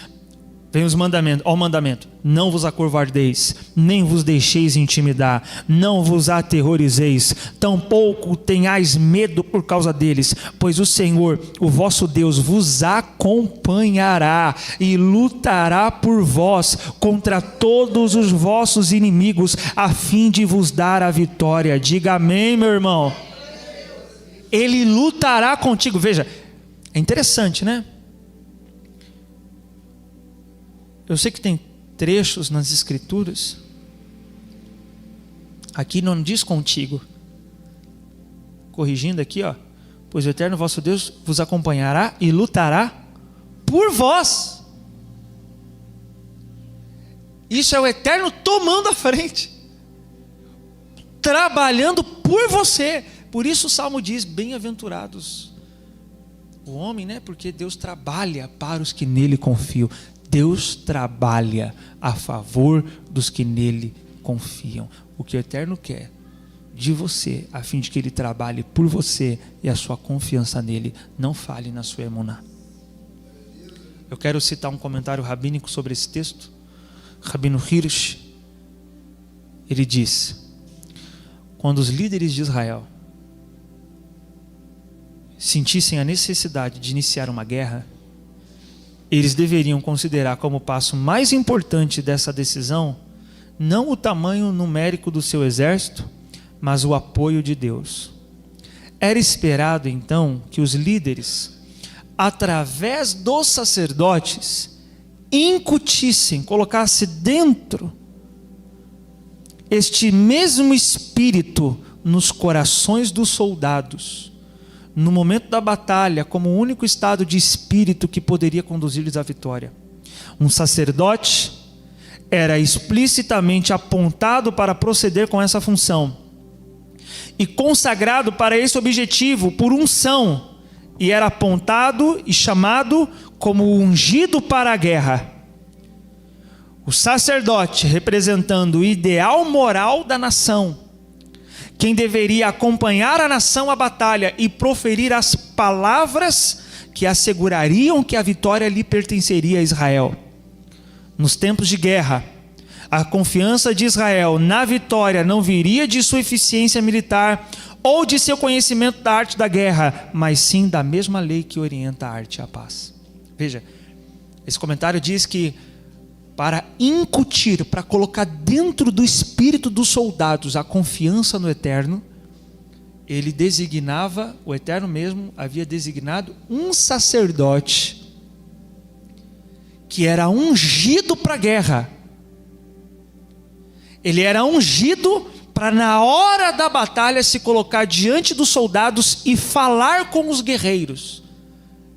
Vem os mandamentos, ó o mandamento: não vos acovardeis, nem vos deixeis intimidar, não vos aterrorizeis, tampouco tenhais medo por causa deles, pois o Senhor, o vosso Deus, vos acompanhará e lutará por vós contra todos os vossos inimigos, a fim de vos dar a vitória. Diga amém, meu irmão. Ele lutará contigo. Veja, é interessante, né? Eu sei que tem trechos nas Escrituras, aqui não diz contigo, corrigindo aqui, ó, pois o eterno vosso Deus vos acompanhará e lutará por vós. Isso é o eterno tomando a frente, trabalhando por você. Por isso o Salmo diz: bem-aventurados o homem, né? Porque Deus trabalha para os que nele confiam. Deus trabalha a favor dos que nele confiam. O que o Eterno quer de você, a fim de que ele trabalhe por você e a sua confiança nele não falhe na sua emuná. Eu quero citar um comentário rabínico sobre esse texto. Rabino Hirsch, ele diz: quando os líderes de Israel sentissem a necessidade de iniciar uma guerra, eles deveriam considerar como passo mais importante dessa decisão não o tamanho numérico do seu exército, mas o apoio de Deus. Era esperado então que os líderes, através dos sacerdotes, incutissem, colocassem dentro este mesmo espírito nos corações dos soldados, no momento da batalha, como o único estado de espírito que poderia conduzir-lhes à vitória. Um sacerdote era explicitamente apontado para proceder com essa função e consagrado para esse objetivo por unção, e era apontado e chamado como ungido para a guerra. O sacerdote representando o ideal moral da nação, quem deveria acompanhar a nação à batalha e proferir as palavras que assegurariam que a vitória lhe pertenceria a Israel. Nos tempos de guerra, a confiança de Israel na vitória não viria de sua eficiência militar ou de seu conhecimento da arte da guerra, mas sim da mesma lei que orienta a arte e a paz. Veja, esse comentário diz que para incutir, para colocar dentro do espírito dos soldados a confiança no Eterno, ele designava, o Eterno mesmo havia designado um sacerdote que era ungido para a guerra. Ele era ungido para, na hora da batalha, se colocar diante dos soldados e falar com os guerreiros.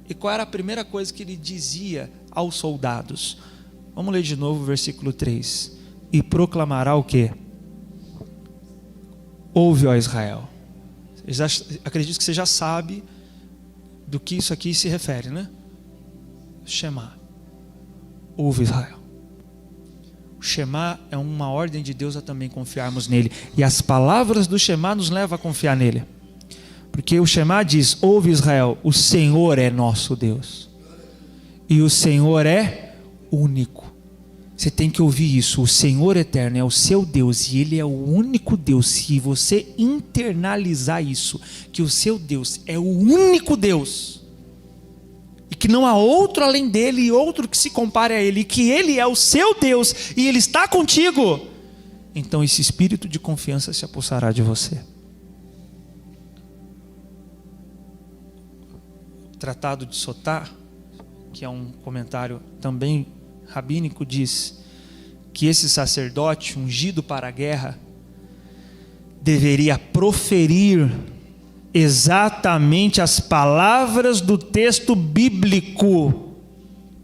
E qual era a primeira coisa que ele dizia aos soldados? Vamos ler de novo o versículo 3. E proclamará o quê? Ouve, ó Israel. Acredito que você já sabe do que isso aqui se refere, né? Shema. Ouve, Israel. O Shema é uma ordem de Deus a também confiarmos nele. E as palavras do Shema nos levam a confiar nele. Porque o Shema diz: ouve, Israel, o Senhor é nosso Deus. E o Senhor é único. Você tem que ouvir isso. O Senhor eterno é o seu Deus e Ele é o único Deus. Se você internalizar isso, que o seu Deus é o único Deus e que não há outro além dele e outro que se compare a Ele, e que Ele é o seu Deus e Ele está contigo, então esse espírito de confiança se apossará de você. O Tratado de Sotá, que é um comentário também rabínico, diz que esse sacerdote ungido para a guerra deveria proferir exatamente as palavras do texto bíblico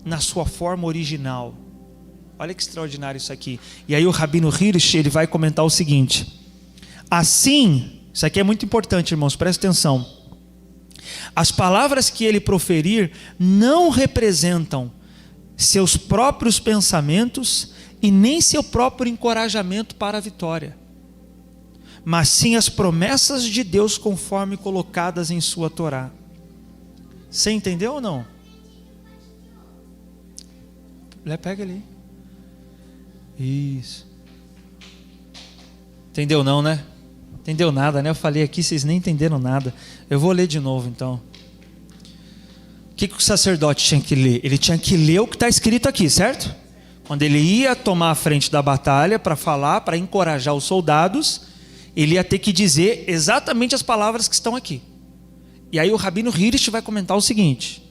na sua forma original. Olha que extraordinário isso aqui. E aí o Rabino Hirsch, ele vai comentar o seguinte: assim, isso aqui é muito importante, irmãos, presta atenção. As palavras que ele proferir não representam seus próprios pensamentos e nem seu próprio encorajamento para a vitória, mas sim as promessas de Deus conforme colocadas em sua Torá. Você entendeu ou não? Pega ele aí. Isso. Entendeu não, né? Entendeu nada, né? Eu falei aqui, vocês nem entenderam nada. Eu vou ler de novo, então. O que o sacerdote tinha que ler? Ele tinha que ler o que está escrito aqui, certo? Quando ele ia tomar a frente da batalha para falar, para encorajar os soldados, ele ia ter que dizer exatamente as palavras que estão aqui. E aí o Rabino Hirsch vai comentar o seguinte: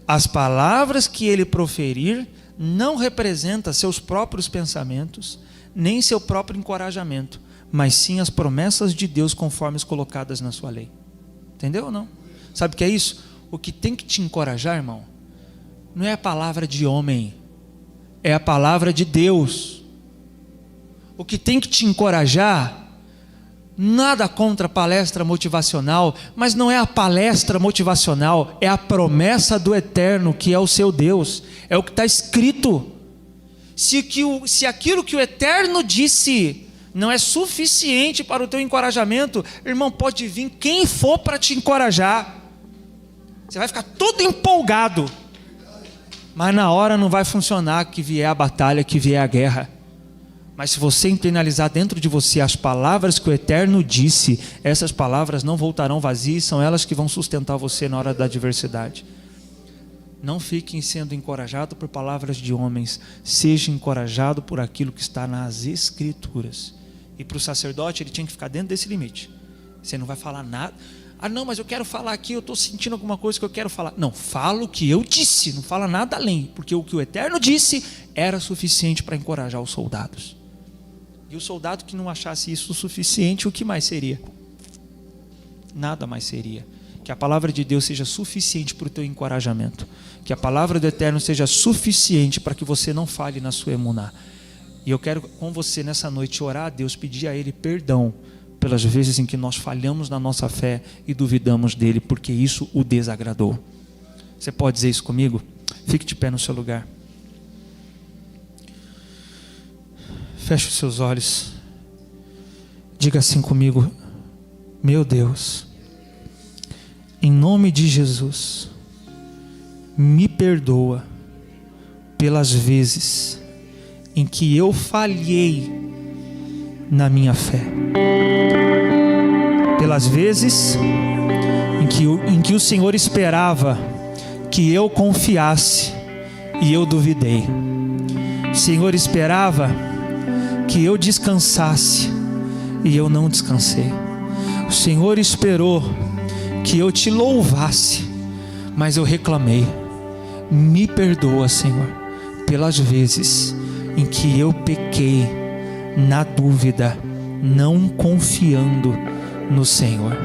as palavras que ele proferir não representam seus próprios pensamentos, nem seu próprio encorajamento, mas sim as promessas de Deus conforme as colocadas na sua lei. Entendeu ou não? Sabe o que é isso? O que tem que te encorajar, irmão, não é a palavra de homem, é a palavra de Deus. O que tem que te encorajar, nada contra a palestra motivacional, mas não é a palestra motivacional, é a promessa do Eterno, que é o seu Deus, é o que está escrito. Se aquilo que o Eterno disse não é suficiente para o teu encorajamento, irmão, pode vir quem for para te encorajar, você vai ficar todo empolgado, mas na hora não vai funcionar, que vier a batalha, que vier a guerra. Mas se você internalizar dentro de você as palavras que o Eterno disse, essas palavras não voltarão vazias, são elas que vão sustentar você na hora da adversidade. Não fiquem sendo encorajados por palavras de homens, seja encorajado por aquilo que está nas Escrituras. E para o sacerdote ele tinha que ficar dentro desse limite. Você não vai falar nada. Ah não, mas eu quero falar aqui, eu estou sentindo alguma coisa que eu quero falar. Não, fala o que eu disse, não fala nada além, porque o que o Eterno disse era suficiente para encorajar os soldados. E o soldado que não achasse isso suficiente, o que mais seria? Nada mais seria. Que a palavra de Deus seja suficiente para o teu encorajamento. Que a palavra do Eterno seja suficiente para que você não falhe na sua emuná. E eu quero com você nessa noite orar a Deus, pedir a Ele perdão pelas vezes em que nós falhamos na nossa fé e duvidamos dEle, porque isso o desagradou. Você pode dizer isso comigo? Fique de pé no seu lugar. Feche os seus olhos. Diga assim comigo: meu Deus, em nome de Jesus, me perdoa pelas vezes em que eu falhei na minha fé, pelas vezes em que o Senhor esperava que eu confiasse e eu duvidei. O Senhor esperava que eu descansasse e eu não descansei. O Senhor esperou que eu te louvasse, mas eu reclamei. Me perdoa, Senhor, pelas vezes em que eu pequei na dúvida, não confiando no Senhor.